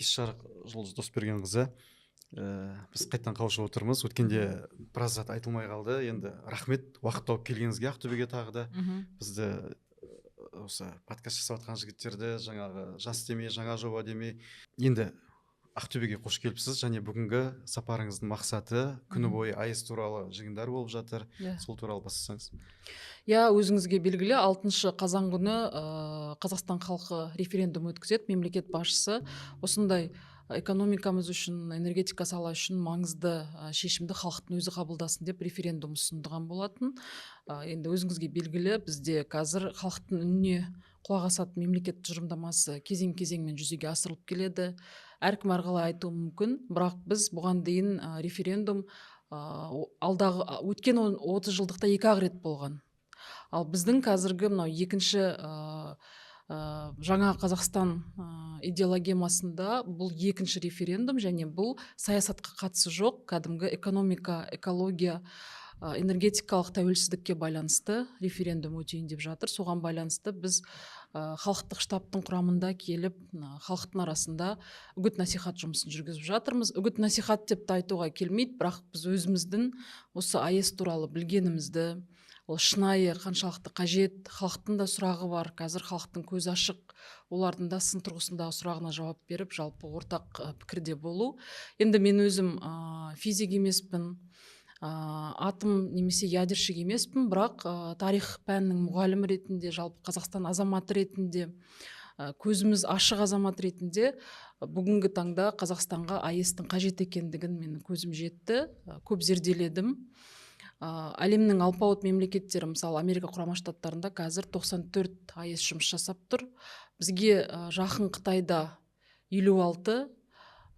кеш жарық жұлдыз досбергенқызы, біз қайттан қауышып отырмыз. Өткенде біраз зат айтылмай қалды. Енді рахмет уақыт тауып келгеніңізге Ақтөбеге тағы да. Бізді осы подкаст жасап жатқан жігіттерді жаңағы жас демей, жаңа жоба демей, енді Ақтөбеге қош келіпсіз. Және бүгінгі сапарыңыздың мақсаты күні бойы АЭС туралы жиындар болып жатыр. Сол туралы бастасаңыз. Өзіңізге белгілі 6 қазан күні Қазақстан халқы референдум өткізеді. Мемлекет басшысы осындай экономикамыз үшін, энергетика сала үшін маңызды шешімді халықтың өзі қабылдасын деп референдум ұсынған болатын. Енді өзіңізге белгілі, бізде қазір халықтың үніне құлақ асатын мемлекет тұжырымдамасы кезең-кезеңмен жүзеге асырылып келеді. Әркім әрқалай айтуы мүмкін, бірақ біз бұған дейін референдум алдағы өткен 30 жылдықта 2 рет болған. Ал біздің қазіргі мынау екінші жаңа Қазақстан идеологемасында бұл екінші референдум, және бұл саясатқа қатысы жоқ, кәдімгі экономика, экология, энергетикалық тәуелсіздікке байланысты референдум өтейін деп жатыр. Соған байланысты біз халықтық штабтың құрамында келіп, халықтың арасында үгіт-насихат жұмысын жүргізіп жатырмыз. Үгіт-насихат деп айтуға келмейді, бірақ біз өзіміздің осы АЭС туралы білгенімізді, ол шынайы қаншалықты қажет, халықтың да сұрағы бар, қазір халықтың көзі ашық, олардың да сын тұрғысындағы сұрағына жауап беріп, жалпы ортақ пікірде болу. Енді мен өзім физик емеспін, атом немесе ядерщик емеспін, бірақ тарих пәнінің мұғалімі ретінде, жалпы Қазақстан азаматы ретінде, көзіміз ашық азамат ретінде бүгінгі таңда Қазақстанға АЭС-тің қажет екендігін менің көзім жетті, көп зерделедім. Әлемнің алпауыт мемлекеттері, мысалы Америка құрама штаттарында қазір 94 АЭС жұмыс жасап тұр. Бізге жақын Қытайда 56,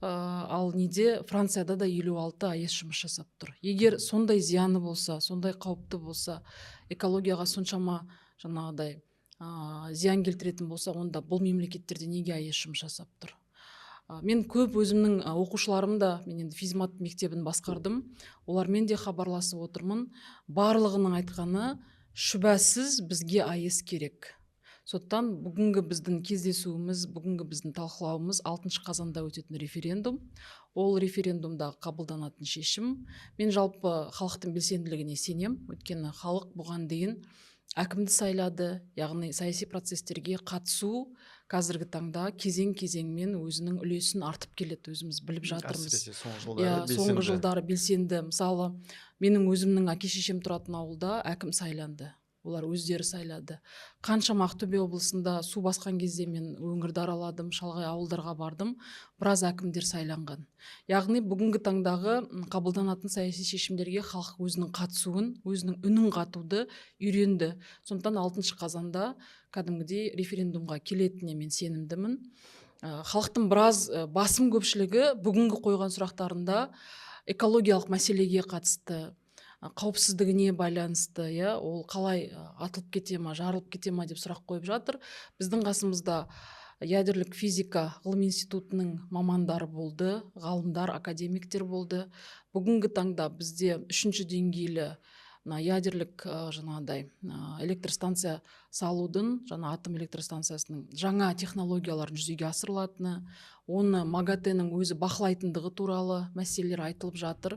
ал неде Францияда да 56 АЭС жұмыс жасап тұр. Егер сондай зияны болса, сондай қауіпті болса, экологияға соншама жаңағыдай зиян келтіретін болса, онда бұл мемлекеттерде неге АЭС жұмыс жасап тұр? Мен көп өзімнің оқушыларымда, мен енді физмат мектебін басқардым, олармен де хабарласып отырмын. Барлығының айтқаны, шүбәсіз бізге АЭС керек. Соттан бүгінгі біздің кездесуіміз, бүгінгі біздің талқылауымыз 6 қазанда өтетін референдум. Ол референдумда қабылданатын шешім. Мен жалпы халықтың белсенділігіне сенем, өйткені халық бұған дейін әкімді сайлады, яғни саяси процестерге қатысу қазіргі таңда кезең-кезеңмен өзінің үлесін артып келеді, өзіміз біліп жатырмыз. Соңғы жылдары белсенді. Мысалы, менің өзімнің әке-шешем тұратын ауылда әкім сайланды. Олар өздері сайлады. Қаншама Ақтөбе облысында су басқан кезде мен өңірді араладым, шалғай ауылдарға бардым, біраз әкімдер сайланған. Яғни бүгінгі таңдағы қабылданатын саяси шешімдерге халық өзінің қатысуын, өзінің үнін қатуды үйренді. Сондықтан 6 қазанда кәдімгідей референдумға келетініне мен сенімдімін. Халықтың біраз басым көпшілігі бүгінгі қойған сұрақтарында экологиялық мәселеге қатысты, қауіпсіздігіне байланысты, ол қалай атылып кете ма, жарылып кете ма деп сұрақ қойып жатыр. Біздің қасымызда ядерлік физика ғылым институтының мамандары болды, ғалымдар, академиктер болды. Бүгінгі таңда бізде 3-ші деңгейлі ядерлік жаңағыдай электростанция салудың, жаңа атом электростанциясының жаңа технологияларын жүзеге асырылатыны, оны МАГАТЭ-нің өзі бақылайтындығы туралы мәселелер айтылып жатыр.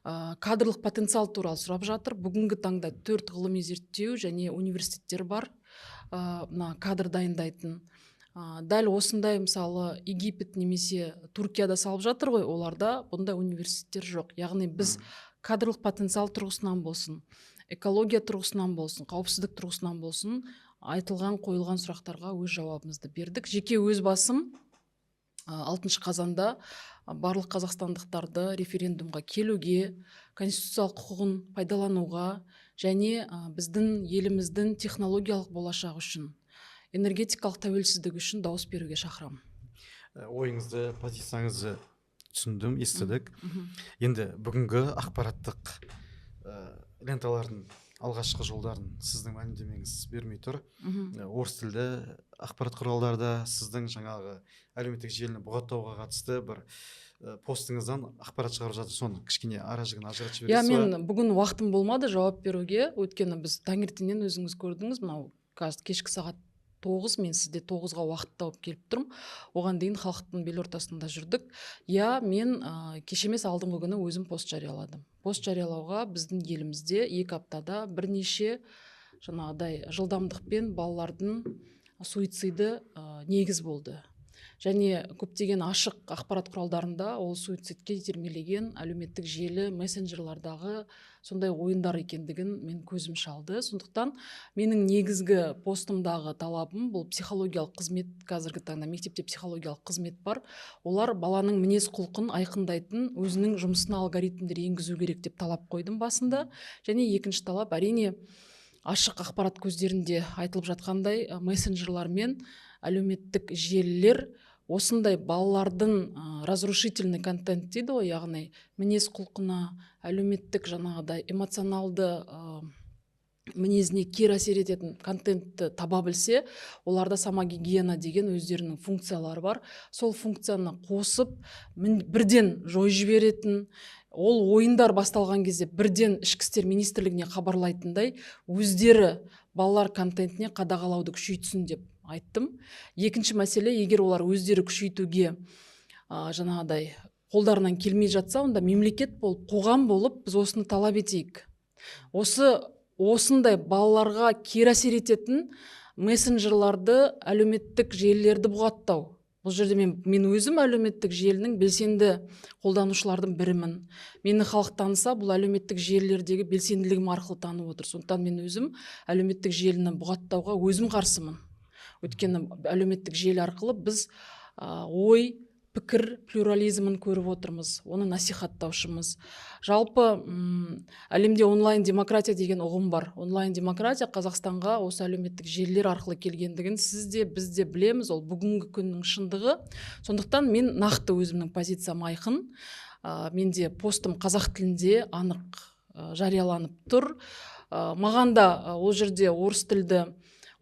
Кадрлық потенциал туралы сұрап жатыр. Бүгінгі таңда 4 ғылыми зерттеу және университеттер бар, кадр дайындайтын. Дәл осындай, мысалы, Египет немесе Туркияда салып жатыр ғой, оларда бұндай университеттер жоқ. Яғни біз кадрлық потенциал тұрғысынан болсын, экология тұрғысынан болсын, қауіпсіздік тұрғысынан болсын, айтылған, қойылған сұрақтарға өз жауабымызды бердік. Жеке өз басым 6 қазанда барлық қазақстандықтарды референдумға келуге, конституциялық құқығын пайдалануға және біздің еліміздің технологиялық болашағы үшін, энергетикалық тәуелсіздік үшін дауыс беруге шақырамын. Ойыңызды, позицияңызды түсіндім, естідік. Енді бүгінгі ақпараттық ленталардың алғашқы жолдарын сіздің мәлімдемеңіз бермей тұр. Орыс тілді ақпарат құралдарда сіздің жаңағы әлеуметтік желіні бұғаттауға қатысты бір постыңыздан ақпарат шығарып жатыр. Соны кішкене ара-жігін ажыратып жібересіз ба? Мен бүгін уақытым болмады жауап беруге, өйткені біз таңертеңнен өзіңіз көрдіңіз, мынау қазір кешкі сағат 9, мен сізде 9-ға уақыт тауып келіп тұрмын. Оған дейін халықтың бел ортасында жүрдік. Иә, мен кеше емес алдыңғы күні өзім пост жарияладым. Пост жариялауға біздің елімізде 2 аптада бірнеше жаңағыдай жылдамдықпен балалардың суициді негіз болды. Және көптеген ашық ақпарат құралдарында ол суицидке итермелеген әлеуметтік желі, мессенджерлардағы сондай ойындар екендігін мен көзім шалды. Сондықтан менің негізгі постымдағы талабым бұл психологиялық қызмет. Қазіргі таңда мектепте психологиялық қызмет бар. Олар баланың мінез құлқын айқындайтын өзінің жұмысына алгоритмдер енгізу керек деп талап қойдым басында. Және екінші талап әрине ашық ақпарат көздерінде айтылып жатқандай мессенджерлар мен әлеуметтік желілер осындай балалардың разрушительный контент дейді ғой, яғни мінез құлқына, әлеуметтік жаңағыдай эмоционалды мінезіне кері әсер ететін контентті таба білсе, оларда самогигиена деген өздерінің функциялары бар. Сол функцияны қосып бірден жойып жіберетін, ол ойындар басталған кезде бірден ішкі істер министрлігіне хабарлайтындай өздері балалар контентіне қадағалауды күшейтсін деп айттым. Екінші мәселе, егер олар өздері күшейтуге жаңағыдай қолдарынан келмей жатса, онда мемлекет болып, қоғам болып біз осыны талап етейік. Осындай балаларға кері әсер ететін мессенджерларды, әлеуметтік желілерді бұғаттау. Бұл жерде мен өзім әлеуметтік желінің белсенді қолданушылардың бірімін. Мені халық таныса, бұл әлеуметтік желілердегі белсенділігім арқылы танып отыр. Сондықтан мен өзім әлеуметтік желіні бұғаттауға өзім қарсымын. Өйткені әлеуметтік желі арқылы біз ой, пікір плюрализмін көріп отырмыз, оны насихаттаушымыз. Жалпы әлемде онлайн демократия деген ұғым бар. Онлайн демократия Қазақстанға осы әлеуметтік желілер арқылы келгендігін сіз де біз де білеміз, ол бүгінгі күннің шындығы. Сондықтан мен нақты өзімнің позициям айқын. Менде постым қазақ тілінде анық жарияланып тұр. Маған да ол жерде орыс тілді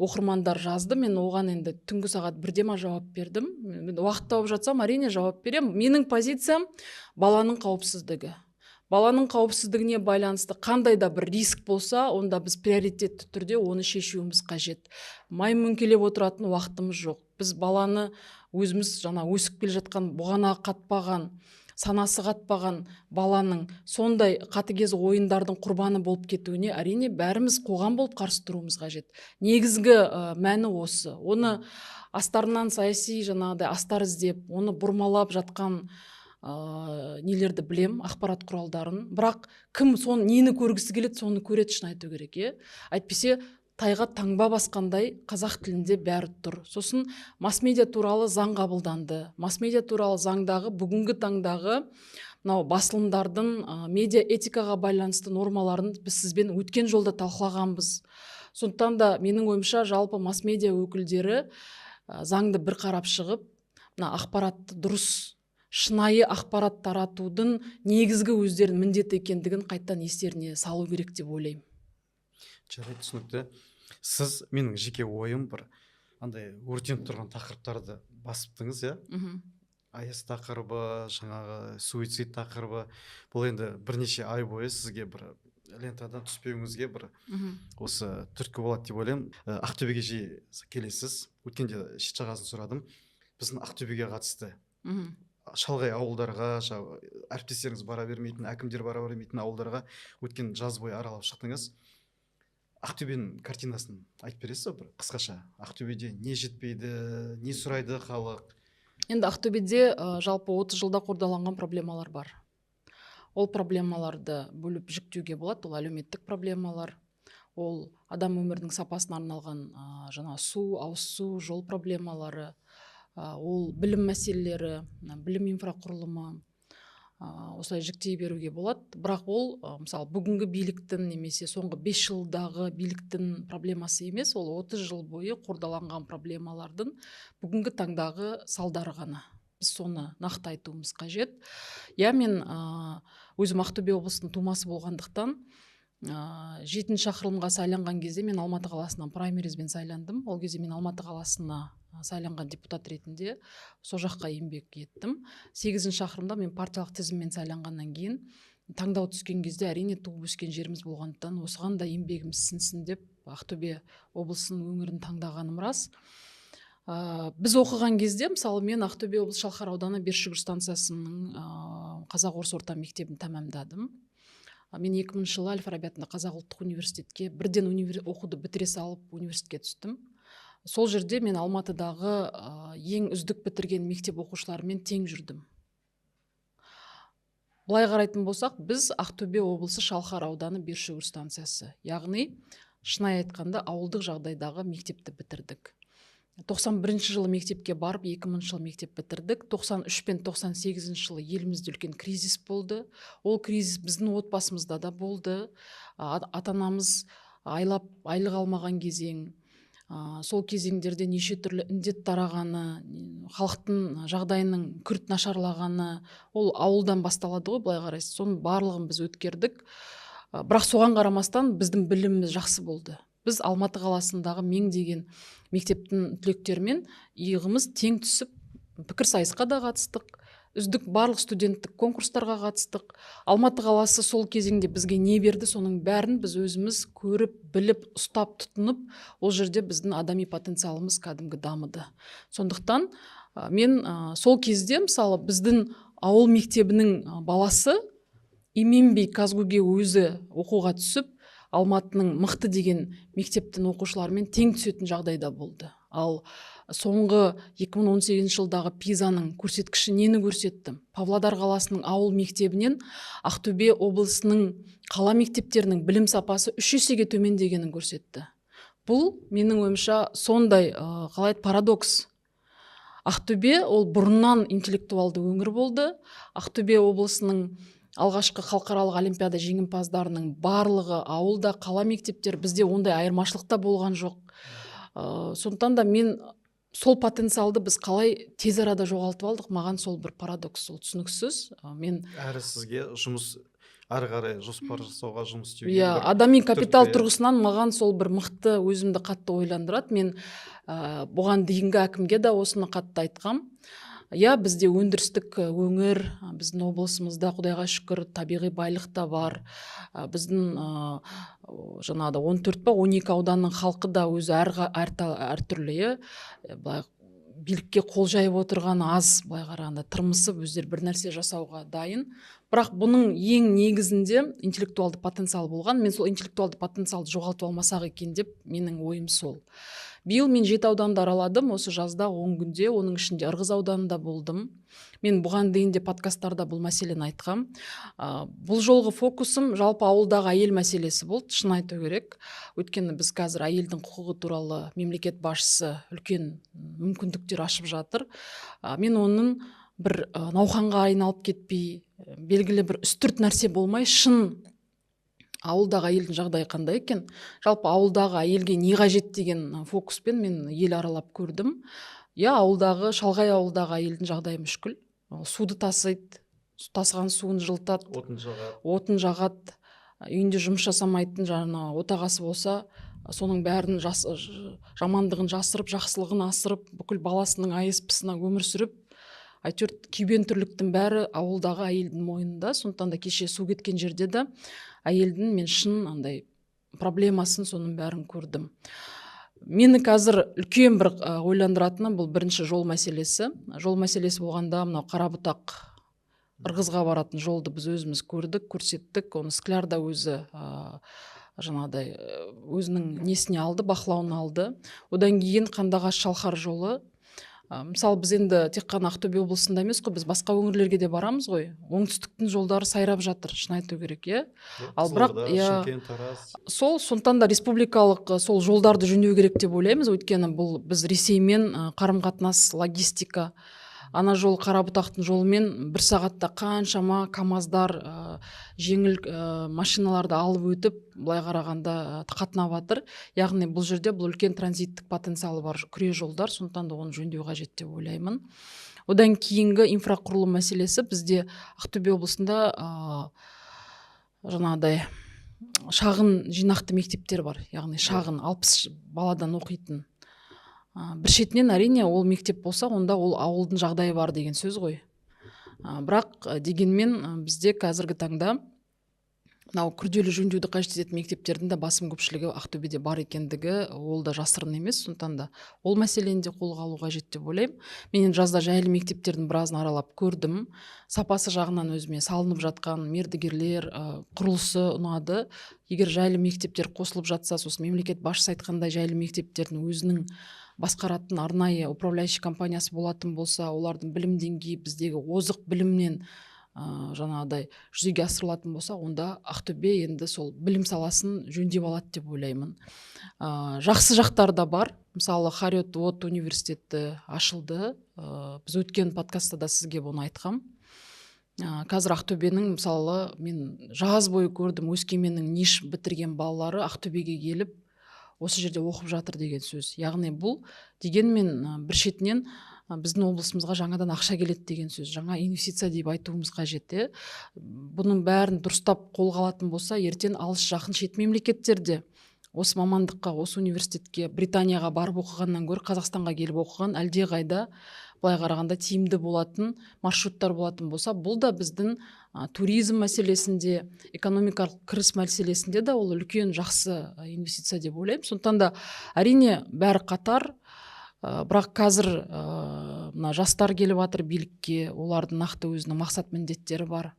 оқырмандар жазды, мен оған енді түнгі сағат 1-де жауап бердім. Мен уақыт тауып жатсам, әрине жауап берем. Менің позициям баланың қауіпсіздігі. Баланың қауіпсіздігіне байланысты қандай да бір риск болса, онда біз приоритетті түрде оны шешуіміз қажет. Мойынкелеп отыратын уақытымыз жоқ. Біз баланы өзіміз өсіп келе жатқан, бұғана қатпаған, санасы қатпаған баланың сондай қатыгез ойындардың құрбаны болып кетуіне әрине бәріміз қоғам болып қарсы тұруымыз қажет. Негізгі мәні осы. Оны астарынан саяси астар іздеп, оны бұрмалап жатқан нелерді білем, ақпарат құралдарын. Бірақ кім нені көргісі келеді, соны көреді, шын айту керек. Әйтпесе тайға таңба басқандай қазақ тілінде бәрі тұр. Сосын масс-медиа туралы заң қабылданды. Масс-медиа туралы заңдағы бүгінгі таңдағы басылымдардың медиа этикаға байланысты нормаларын біз сізбен өткен жолда талқылағанбыз. Сондықтан да менің ойымша жалпы масс-медиа өкілдері заңды бір қарап шығып, ақпаратты дұрыс, шынайы ақпарат таратудың негізгі өздерінің міндеті екендігін қайттан естеріне салу керек деп ойлаймын. Жарайды, түсінікті. Сіз менің жеке ойым бір андай өртеніп тұрған тақырыптарды басыптыңыз, аяз тақырыбы, жаңағы суицид тақырыбы. Бұл енді бірнеше ай бойы сізге бір лентадан түспеуіңізге бір осы түрткі болады деп ойлаймын. Ақтөбеге жиі келесіз. Өткенде шет жағасын сұрадым. Біздің Ақтөбеге қатысты шалғай ауылдарға, әріптестеріңіз бара бермейтін, әкімдер бара бермейтін ауылдарға өткен жаз бойы аралап шықтыңыз. Ақтөбенің картинасын айтып бересіз бір қысқаша? Ақтөбеде не жетпейді, не сұрайды халық? Енді Ақтөбеде жалпы 30 жылда қордаланған проблемалар бар. Ол проблемаларды бөліп жіктеуге болады. Ол әлеуметтік проблемалар, ол адам өмірінің сапасына арналған су, ауыз су, жол проблемалары, ол білім мәселелері, білім инфрақұрылымы, осылай жіктей беруге болады. Бірақ ол мысалы бүгінгі биліктің немесе соңғы 5 жылдағы биліктің проблемасы емес, ол 30 жыл бойы қордаланған проблемалардың бүгінгі таңдағы салдары ғана. Біз соны нақты айтуымыз қажет. Мен өзім Ақтөбе облысының тумасы болғандықтан 7 шақырылымға сайланған кезде мен Алматы қаласынан праймеризбен сайландым. Ол кезде мен Алматы қаласына сайланған депутат ретінде сол жаққа еңбек еттім. 8 шақырымда мен партиялық тізіммен сайланғаннан кейін таңдау түскен кезде әрине туып өскен жеріміз болғандықтан осыған да еңбегіміз сіңсін деп Ақтөбе облысының өңірін таңдағаным рас. Біз оқыған кезде, мысалы, мен Ақтөбе облысы Шалқар ауданы Бершүгір станциясының қазақ орыс орта мектебін тәмамдадым. Мен 2000 жылы Әл-Фараби атындағы Қазақ ұлттық университетке бірден оқуды бітіре салып университетке түстім. Сол жерде мен Алматыдағы ең үздік бітірген мектеп оқушыларымен тең жүрдім. Былай қарайтын болсақ, біз Ақтөбе облысы Шалқар ауданы Бершүгір станциясы, яғни шынай айтқанда ауылдық жағдайдағы мектепті бітірдік. 91 жылы мектепке барып, 2000 жылы мектеп бітірдік. 93 пен 98 жылы елімізде үлкен кризис болды. Ол кризис біздің отбасымызда да болды. Ата-анамыз айлық алмаған кезең. Сол кезеңдерде неше түрлі індет тарағаны, халықтың жағдайының күрт нашарлағаны, ол ауылдан басталады ғой, былай қарайсыз. Соның барлығын біз өткердік. Бірақ соған қарамастан біздің біліміміз жақсы болды. Біз Алматы қаласындағы Мен деген мектептің түлектерімен иығымыз тең түсіп, пікірсайысқа да қатыстық, үздік барлық студенттік конкурстарға қатыстық. Алматы қаласы сол кезеңде бізге не берді, соның бәрін біз өзіміз көріп, біліп, ұстап, тұтынып, ол жерде біздің адами потенциалымыз кәдімгі дамыды. Сондықтан мен сол кезде, мысалы, біздің ауыл мектебінің баласы именбей Казгуге өзі оқуға түсіп, Алматының мықты деген мектептің оқушыларымен тең түсетін жағдайда болды. Ал соңғы 2018 жылдағы пизаның көрсеткіші нені көрсетті? Павлодар қаласының ауыл мектебінен Ақтөбе облысының қала мектептерінің білім сапасы 3 есеге төмендегенін көрсетті. Бұл менің ойымша сондай парадокс. Ақтөбе ол бұрыннан интеллектуалды өңір болды. Ақтөбе облысының алғашқы халықаралық олимпиада жеңімпаздарының барлығы ауылда, қала мектептер, бізде ондай айырмашылықта болған жоқ. Сондықтан да мен сол потенциалды біз қалай тез арада жоғалтып алдық, маған сол бір парадокс, сол түсініксіз. Мен әрі сізге жұмыс ары қарай жоспар жасауға, жұмыс істеуге. Адами капитал тұрғысынан маған сол бір мықты, өзімді қатты ойландырады. Мен бұған дейінгі әкімге де осыны қатты айтқам. Бізде өндірістік өңір, біздің облысымызда құдайға шүкір табиғи байлық та бар. Біздің 14 па 12 ауданның халқы да өзі әртүрлі, билікке қол жайып отырған аз, былай қарағанда тырмысып өздері бір нәрсе жасауға дайын. Бірақ бұның ең негізінде интеллектуалды потенциал болған. Мен сол интеллектуалды потенциалды жоғалтып алмасақ екен деп менің ойым сол. Биыл мен 7 ауданды араладым, осы жазда 10 күнде, оның ішінде Ырғыз ауданында болдым. Мен бұған дейін де подкасттарда бұл мәселені айтқам. Бұл жолғы фокусым жалпы ауылдағы әйел мәселесі болды, шын айту керек. Өйткені біз қазір әйелдің құқығы туралы мемлекет басшысы үлкен мүмкіндіктер ашып жатыр. Мен оның бір науқанға айналып кетпей, белгілі бір үстірт нәрсе болмай, шын ауылдағы әйелдің жағдайы қандай екен, жалпы ауылдағы әйелге не қажет деген фокуспен мен ел аралап көрдім. Ауылдағы, шалғай ауылдағы әйелдің жағдайы мүшкіл. Суды тасиды, тасыған суын жылытады, отын жағады, үйінде жұмыс жасамайтын отағасы болса, соның бәрін жамандығын жасырып, жақсылығын асырып, бүкіл баласының айыз-пысына өмір сүріп, әйтеуір күйбең тірліктің бәрі ауылдағы әйелдің мойнында. Сондықтан да кеше су кеткен жерде де әйелдің мен шын андай проблемасын, соның бәрін көрдім. Мені қазір үлкен бір ойландыратыны бұл бірінші жол мәселесі. Жол мәселесі болғанда мынау Қарабұтақ Ырғызға баратын жолды біз өзіміз көрдік, көрсеттік. Оны Скляр да өзі өзінің несіне алды, бақылауын алды. Одан кейін Қандыағаш Шалқар жолы. Мысалы, біз енді тек қана Ақтөбе облысында емес қой, біз басқа өңірлерге де барамыз ғой. Оңтүстіктің жолдары сайрап жатыр, шын айту керек, Ал бірақ сондықтан да республикалық сол жолдарды жөндеу керек деп ойлаймыз, өйткені бұл біз Ресеймен қарым-қатынас, логистика, ана жол Қарабұтақтың жолымен 1 сағатта қаншама КамАЗдар, жеңіл машиналарды алып өтіп, былай қарағанда қатынап жатыр. Яғни бұл жерде бұл үлкен транзиттік потенциалы бар күре жолдар, сондықтан да оны жөндеу қажет деп ойлаймын. Одан кейінгі инфрақұрылым мәселесі бізде Ақтөбе облысында шағын жинақты мектептер бар, яғни шағын 60 баладан оқитын. Бір шетінен әрине ол мектеп болса, онда ол ауылдың жағдайы бар деген сөз ғой. Бірақ дегенмен бізде қазіргі таңда мынау күрделі жөндеуді қажет ететін мектептердің де басым көпшілігі Ақтөбеде бар екендігі ол да жасырын емес. Сондықтан да ол мәселені де қолға алу қажет деп ойлаймын. Мен енді жазда жайлы мектептердің біразын аралап көрдім. Сапасы жағынан өзіме салынып жатқан мердігерлер, құрылысы ұнады. Егер жайлы мектептер қосылып жатса, сосын мемлекет басшысы айтқандай жайлы мектептердің өзінің басқаратын арнайы управляющий компаниясы болатын болса, олардың білім деңгейі біздегі озық білімнен жаңағыдай жүзеге асырылатын болса, онда Ақтөбе енді сол білім саласын жөндеп алады деп ойлаймын. Жақсы жақтары да бар. Мысалы Харриет Уот университеті ашылды. Біз өткен подкастта да сізге бұны айтқам. Қазір Ақтөбенің, мысалы, мен жаз бойы көрдім, Өскеменнің ниш бітірген балалары Ақтөбеге келіп осы жерде оқып жатыр деген сөз. Яғни бұл дегенмен бір шетінен біздің облысымызға жаңадан ақша келеді деген сөз, жаңа инвестиция деп айтуымыз қажет. Бұның бәрін дұрыстап қолға алатын болса, ертең алыс жақын шет мемлекеттерде осы мамандыққа, осы университетке, Британияға барып оқығаннан гөрі Қазақстанға келіп оқыған әлде қайда былай қарағанда тиімді болатын маршруттар болатын болса, бұл да біздің туризм мәселесінде, экономикалық кіріс мәселесінде де ол үлкен жақсы инвестиция деп ойлаймын. Сондықтан да әрине бәрі қатар. Бірақ қазір мына жастар келіп жатыр билікке, олардың нақты өзінің мақсат міндеттері бар.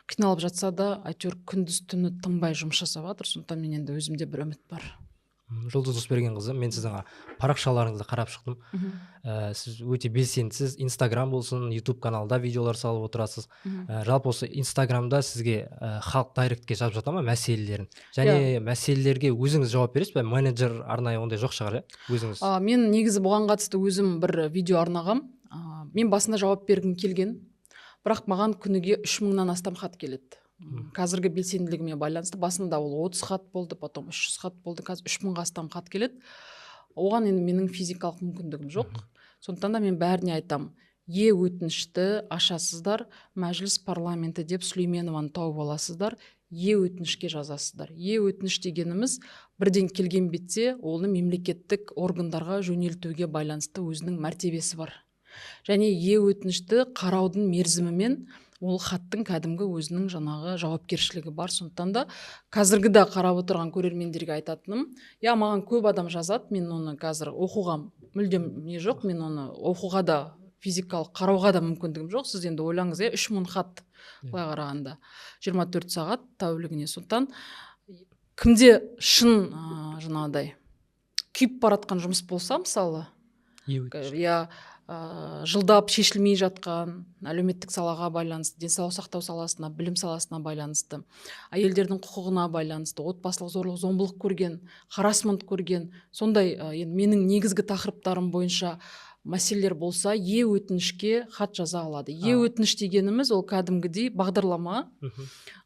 Қиналып жатса да, әйтеуір күндіз түні тынбай жұмыс жасап жатыр. Сондықтан мен енді өзімде бір үміт бар. Жұлдыз Досбергенқызы, мен сіздің парақшаларыңызды қарап шықтым. Сіз өте белсендісіз, Инстаграм болсын, YouTube каналда видеолар салып отырасыз. Жалпы осы Инстаграмда сізге халық дайректке жазып жата ма мәселелерін? Және мәселелерге өзіңіз жауап бересіз бе? Менеджер арнайы ондай жоқ шығар, өзіңіз? Мен негізі бұған қатысты өзім бір видео арнағам. Мен басында жауап бергім келген, бірақ маған күніге 3000-нан астам хат келеді. Қазіргі белсенділігіме байланысты басында ол 30 хат болды, потом 300 хат болды, қазір 3000-ға астам хат келеді. Оған енді менің физикалық мүмкіндігім жоқ. Сондықтан да мен бәріне айтам, өтінішті ашасыздар, мәжіліс парламенті деп Сүлейменованы тауып аласыздар, өтінішке жазасыздар. Өтініш дегеніміз бірден келген бетте оны мемлекеттік органдарға жөнелтуге байланысты өзінің мәртебесі бар. Және өтінішті қараудың мерзімімен ол хаттың кәдімгі өзінің жаңағы жауапкершілігі бар. Сондықтан да қазіргі да қарап отырған көрермендерге айтатыным, маған көп адам жазады, мен оны қазір оқуға мүлдем не жоқ, мен оны оқуға да физикалық қарауға да мүмкіндігім жоқ. Сіз енді ойлаңыз, 3000 хат былай қарағанда 24 сағат тәулігіне. Сондықтан кімде шын жаңағыдай күйіп баратқан жұмыс болса, мысалы, жылдап шешілмей жатқан әлеуметтік салаға байланысты, денсаулық сақтау саласына, білім саласына байланысты, әйелдердің құқығына байланысты, отбасылық зорлық зомбылық көрген, харассмент көрген, сондай менің негізгі тақырыптарым бойынша мәселелер болса, өтінішке хат жаза алады. Өтініш дегеніміз ол кәдімгідей бағдарлама.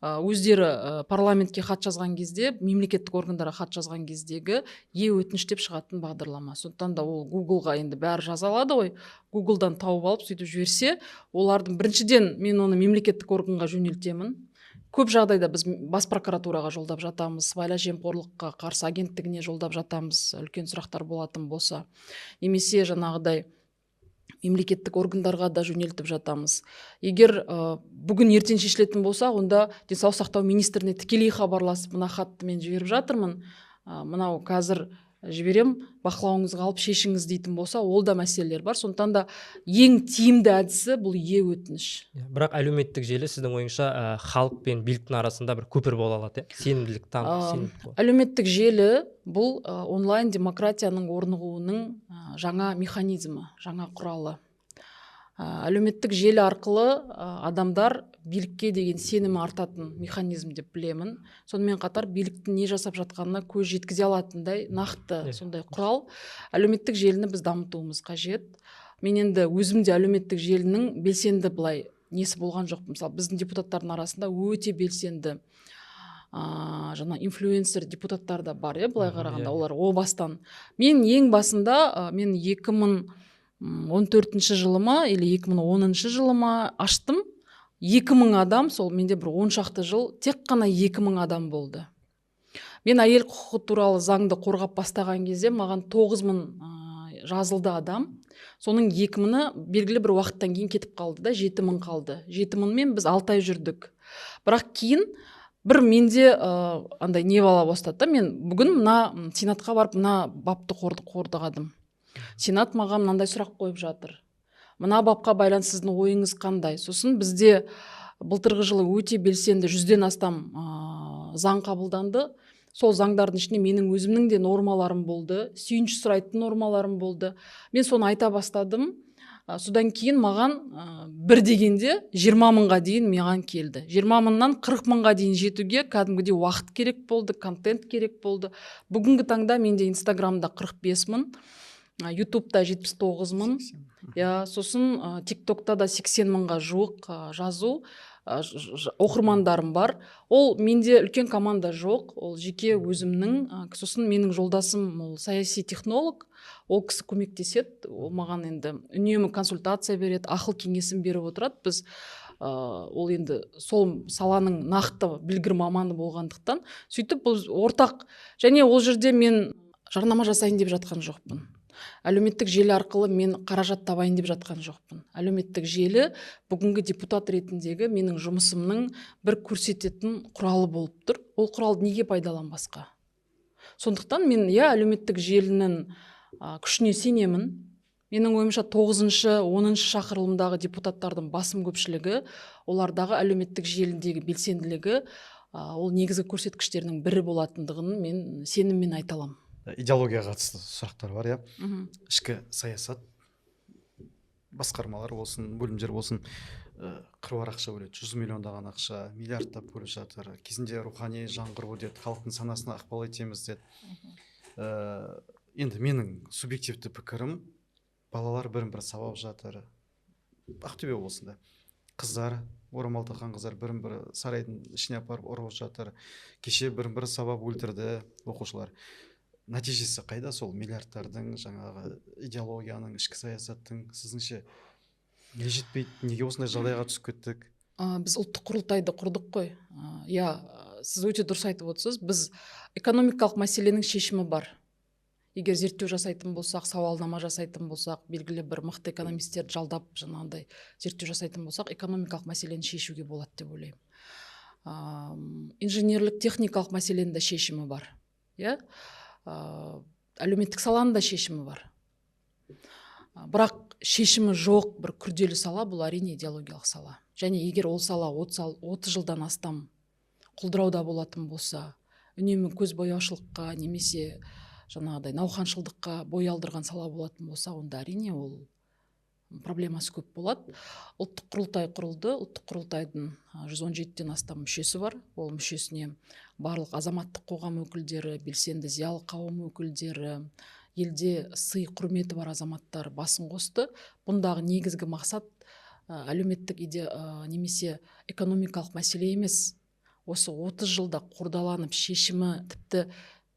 Өздері парламентке хат жазған кезде, мемлекеттік органдарға хат жазған кездегі өтініш деп шығатын бағдарлама. Сондықтан да ол Google-ға енді бәрі жаза алады ғой. Google-дан тауып алып сөйтіп жіберсе, олардың біріншіден мен оны мемлекеттік органға жөнелтемін. Көп жағдайда біз бас прокуратураға жолдап жатамыз, сыбайлас жемқорлыққа қарсы агенттігіне жолдап жатамыз, үлкен сұрақтар болатын болса. Немесе жаңағыдай мемлекеттік органдарға да жөнелтіп жатамыз. Егер бүгін ертең шешілетін болса, онда денсаулық сақтау министріне тікелей хабарласып, мына хатты мен жіберіп жатырмын, мынау қазір жіберем, бақылауыңызға алып шешіңіз дейтін болса, ол да мәселелер бар. Сондықтан да ең тиімді әдісі бұл өтініш. Бірақ әлеуметтік желі сіздің ойыңызша халық пен биліктің арасында бір көпір бола алады, сенімділік таныту. Әлеуметтік желі бұл онлайн демократияның орнығуының жаңа механизмі, жаңа құралы. Әлеуметтік желі арқылы адамдар билікке деген сенімі артатын механизм деп білемін. Сонымен қатар биліктің не жасап жатқанына көз жеткізе алатындай нақты сондай құрал. Әлеуметтік желіні біз дамытуымыз қажет. Мен енді өзімде әлеуметтік желінің белсенді былай несі болған жоқ. Мысалы, біздің депутаттардың арасында өте белсенді жаңа инфлюенсер депутаттар да бар, былай қарағанда, олар о бастан. Мен ең басында, мен 2014 жылы ма или 2010 жылы ма аштым. 2000 адам, сол менде бір 10 шақты жыл тек қана 2000 адам болды. Мен әйел құқығы туралы заңды қорғап бастаған кезде маған 9000 жазылды адам. Соның 2000-і белгілі бір уақыттан кейін кетіп қалды да 7000 қалды. 7000-мен біз 6 ай жүрдік. Бірақ кейін бір менде андай не бала бастады да, мен бүгін мына сенатқа барып мына бапты қордағадым. Сенат маған мынандай сұрақ қойып жатыр. Мына бапқа байланысты сіздің ойыңыз қандай? Сосын бізде былтырғы жылы өте белсенді 100-ден астам заң қабылданды. Сол заңдардың ішінде менің өзімнің де нормаларым болды, сүйінші сұрайтын нормаларым болды. Мен соны айта бастадым. Содан кейін маған бір дегенде 20 мыңға дейін маған келді. 20 мыңнан 40 мыңға дейін жетуге кәдімгідей уақыт керек болды, контент керек болды. Бүгінгі таңда менде Инстаграмда 45 мың, Ютубта 79 мың, сосын ТикТокта да 80 мыңға жуық жазу оқырмандарым бар. Ол менде үлкен команда жоқ, ол жеке өзімнің. Сосын менің жолдасым ол саяси технолог, ол кісі көмектеседі, ол маған енді үнемі консультация береді, ақыл кеңесін беріп отырады. Біз ол енді сол саланың нақты білгір маманы болғандықтан сөйтіп бұл ортақ, және ол жерде мен жарнама жасайын деп жатқан жоқпын. Әлеуметтік желі арқылы мен қаражат табайын деп жатқан жоқпын. Әлеуметтік желі бүгінгі депутат ретіндегі менің жұмысымның бір көрсететін құралы болып тұр. Ол құралды неге пайдаланбасқа? Сондықтан мен әлеуметтік желінің күшіне сенемін. Менің ойымша 9-10 шақырылымдағы депутаттардың басым көпшілігі, олардағы әлеуметтік желідегі белсенділігі ол негізгі көрсеткіштерінің бірі болатындығын мен сеніммен айта аламын. Идеологияға қатысты сұрақтар бар, ішкі саясат, басқармалар болсын, бөлімдер болсын, қыруар ақша бөледі, 100 миллиондаған ақша, миллиардтап бөліп жатыр. Кезінде рухани жаңғыру деді, халықтың санасына ықпал етеміз деді. Енді менің субъективті пікірім, балалар бірін-бірі сабап жатыр. Ақтөбе облысында қыздар, орамал таққан қыздар бірін-бірі сарайдың ішіне апарып ұрып жатыр. Кеше бірін-бірі сабап өлтірді оқушылар. Нәтижесі қайда сол миллиардтардың, жаңағы идеологияның, ішкі саясаттың? Сіздіңше не жетпейді, неге осындай жағдайға түсіп кеттік? Біз ұлттық құрылтайды құрдық қой. Сіз өте дұрыс айтып отырсыз. Біз экономикалық мәселенің шешімі бар. Егер зерттеу жасайтын болсақ, сауалнама жасайтын болсақ, белгілі бір мықты экономистерді жалдап жаңағыдай зерттеу жасайтын болсақ, экономикалық мәселені шешуге болады деп ойлаймын. Инженерлік техникалық мәселенің де шешімі бар. Әлеуметтік саланың да шешімі бар. Бірақ шешімі жоқ бір күрделі сала бұл әрине идеологиялық сала. Және егер ол сала 30 жылдан астам құлдырауда болатын болса, үнемі көзбояушылыққа немесе жаңағыдай науқаншылдыққа бой алдырған сала болатын болса, онда әрине ол проблемасы көп болады. Ұлттық құрылтай құрылды. Ұлттық құрылтайдың 117-ден астам мүшесі бар. Ол мүшесіне барлық азаматтық қоғам өкілдері, белсенді зиялы қауым өкілдері, елде сый құрметі бар азаматтар басын қосты. Бұндағы негізгі мақсат әлеуметтік немесе экономикалық мәселе емес. Осы 30 жылда қордаланып тіпті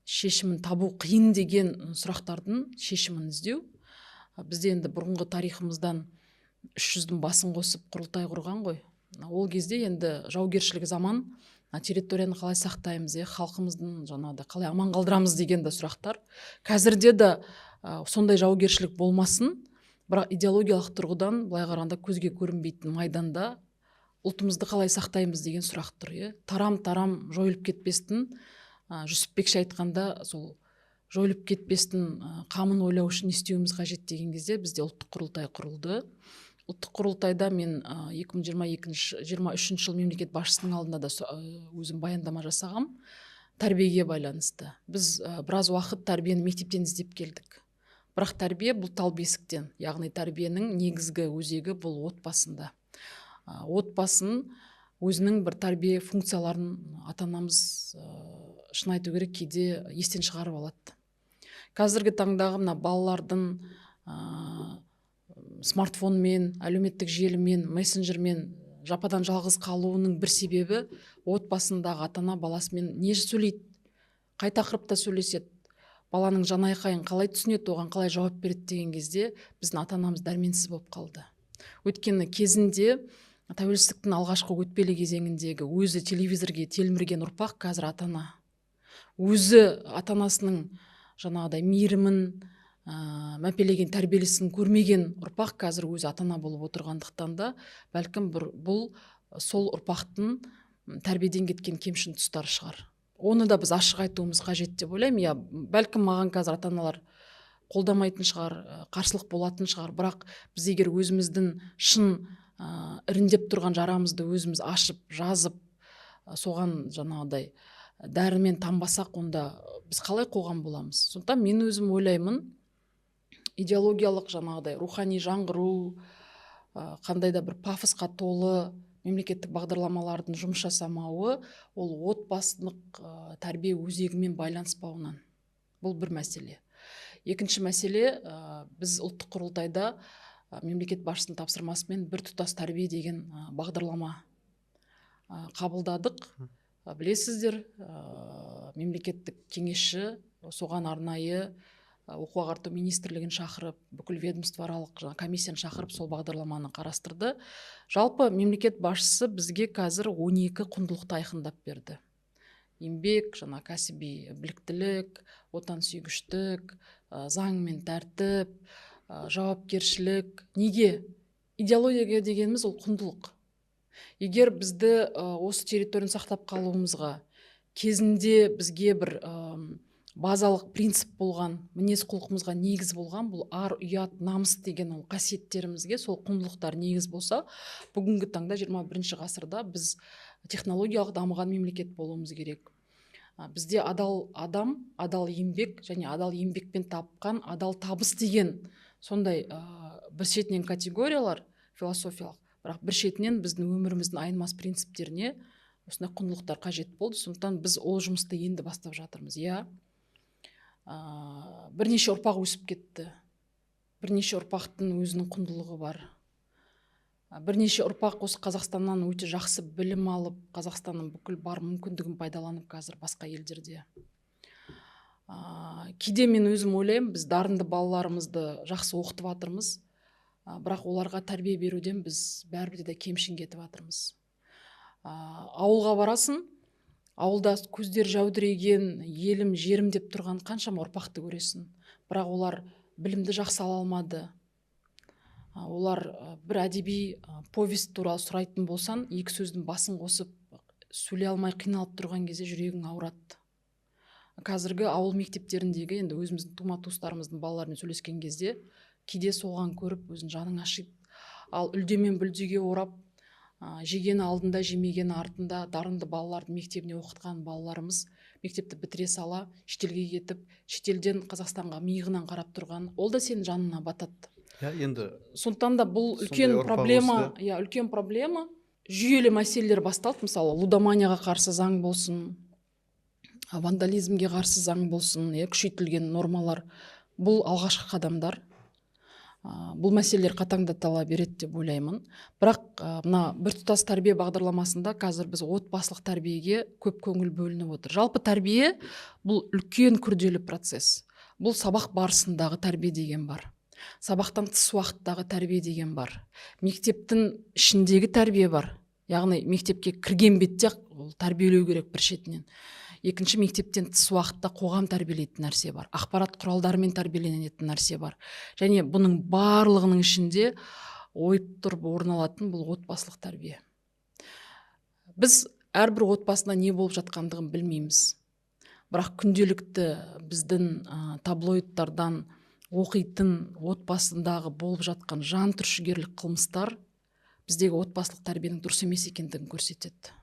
шешімін табу қиын деген сұрақтардың шешімін іздеу. Бізде енді бұрынғы тарихымыздан 300-дің басын қосып құрылтай құрған ғой. Ол кезде енді жаугершілік заман, территорияны қалай сақтаймыз, халқымыздың жаңағыдай қалай аман қалдырамыз деген де сұрақтар. Қазірде де сондай жаугершілік болмасын, бірақ идеологиялық тұрғыдан былай қарағанда көзге көрінбейтін майданда ұлтымызды қалай сақтаймыз деген сұрақ тұр. Тарам-тарам жойылып кетпестін, Жүсіпбекше айтқанда сол жойылып кетпестін қамын ойлау үшін істеуіміз қажет деген кезде бізде ұлттық құрылтай құрылды. Ұлттық құрылтайда мен 2023 жыл мемлекет басшысының алдында да өзім баяндама жасағам тәрбиеге байланысты. Біз біраз уақыт тәрбиені мектептен іздеп келдік. Бірақ тәрбие бұл тал бесіктен, яғни тәрбиенің негізгі өзегі бұл отбасында. Отбасын өзінің бір тәрбие функцияларын ата-анамыз шын айту керек кейде естен шығарып алады. Қазіргі таңдағы мына балалардың смартфонмен, әлеуметтік желімен, мессенджермен жападан жалғыз қалуының бір себебі отбасындағы ата-ана баласымен не сөйлейді, қай тақырыпта сөйлеседі, баланың жанайқайын қалай түсінеді, оған қалай жауап береді деген кезде біздің ата-анамыз дәрменсіз болып қалды. Өйткені кезінде тәуелсіздіктің алғашқы өтпелі кезеңіндегі өзі телевизорге телмірген ұрпақ қазір ата-ана. Өзі ата-анасының жаңағыдай мейірімін, мәпелеген тәрбиелесін көрмеген ұрпақ қазір өзі ата-ана болып отырғандықтан да бәлкім бұл сол ұрпақтың тәрбиеден кеткен кемшін тұстар шығар. Оны да біз ашық айтуымыз қажет деп ойлаймын. Иә, бәлкім маған қазір ата-аналар қолдамайтын шығар, қарсылық болатын шығар, бірақ біз егер өзіміздің шын іріндеп тұрған жарамызды өзіміз ашып, жазып, соған жаңағыдай дәрімен тамбасақ, онда біз қалай қоғам боламыз? Сондықтан мен өзім ойлаймын, идеологиялық жаңағыдай рухани жаңғыру, қандай да бір пафосқа толы мемлекеттік бағдарламалардың жұмыс жасамауы, ол отбасылық тәрбие өзегімен байланыспауынан. Бұл бір мәселе. Екінші мәселе, біз ұлттық құрылтайда мемлекет басшысының тапсырмасымен біртұтас тәрбие деген бағдарлама қабылдадық. Білесіздер, мемлекеттік кеңесші соған арнайы оқу ағарту министрлігін шақырып, бүкіл ведомствоаралық комиссияны шақырып, сол бағдарламаны қарастырды. Жалпы мемлекет басшысы бізге қазір 12 құндылықты айқындап берді. Еңбек, кәсіби біліктілік, отансүйгіштік, заң мен тәртіп, жауапкершілік. Неге? Идеология дегеніміз ол құндылық. Егер бізді осы территорияны сақтап қалуымызға кезінде бізге бір базалық принцип болған, мінез құлқымызға негіз болған, бұл ар, ұят, намыс деген ол қасиеттерімізге сол құндылықтар негіз болса, бүгінгі таңда 21 ғасырда біз технологиялық дамыған мемлекет болуымыз керек. Бізде адал адам, адал еңбек және адал еңбекпен тапқан адал табыс деген сондай бір шетінен категориялар философиялық, бірақ бір шетінен біздің өміріміздің айнымас принциптеріне осындай құндылықтар қажет болды. Сондықтан біз ол жұмысты енді бастап жатырмыз. Бірнеше ұрпақ өсіп кетті. Бірнеше ұрпақтың өзінің құндылығы бар. Бірнеше ұрпақ осы Қазақстаннан өте жақсы білім алып, Қазақстанның бүкіл бар мүмкіндігін пайдаланып қазір басқа елдерде. Кейде мен өзім ойлаймын, біз дарынды балаларымызды жақсы оқытып жатырмыз, бірақ оларға тәрбие беруден біз бәрібір де кемшін кетіп жатырмыз. Ауылға барасың, ауылда көздер жәудіреген, елім, жерім деп тұрған қаншама ұрпақты көресің, бірақ олар білімді жақсы ала алмады. Олар бір әдеби повесть туралы сұрайтын болсан, екі сөздің басын қосып сөйлей алмай қиналып тұрған кезде жүрегің ауырады. Қазіргі ауыл мектептеріндегі, енді өзіміздің тума-туыстарымыздың балаларымен сөйлескен кезде кейде соған көріп өзін жаның ашиды. Ал үлдемен бүлдеге орап, жеген алдында, жемеген артында дарынды балаларды мектебіне оқытқан балаларымыз мектепті бітіре сала шетелге кетіп, шетелден Қазақстанға миығынан қарап тұрған, ол да сенің жанына батады. Енді сондықтан да бұл үлкен проблема, үлкен проблема. Жүйелі мәселелер басталды, мысалы лудоманияға қарсы заң болсын, вандализмге қарсы заң болсын, күшейтілген нормалар. Бұл алғашқы қадамдар. Бұл мәселелер қатаңдатыла береді деп ойлаймын. Бірақ мына біртұтас тәрбие бағдарламасында қазір біз отбасылық тәрбиеге көп көңіл бөлініп отыр. Жалпы тәрбие бұл үлкен күрделі процесс. Бұл сабақ барысындағы тәрбие деген бар. Сабақтан тыс уақыттағы тәрбие деген бар. Мектептің ішіндегі тәрбие бар. Яғни мектепке кірген бетте тәрбиелеу керек бір шетінен. Екінші, мектептен тыс уақытта қоғам тәрбиелейтін нәрсе бар. Ақпарат құралдарымен тәрбиеленетін нәрсе бар. Және бұның барлығының ішінде ойып тұрып орын алатын бұл отбасылық тәрбие. Біз әрбір отбасында не болып жатқандығын білмейміз. Бірақ күнделікті біздің таблоидтардан оқитын отбасындағы болып жатқан жан түршігерлік қылмыстар біздегі отбасылық тәрбиенің дұрыс емес екендігін көрсетеді.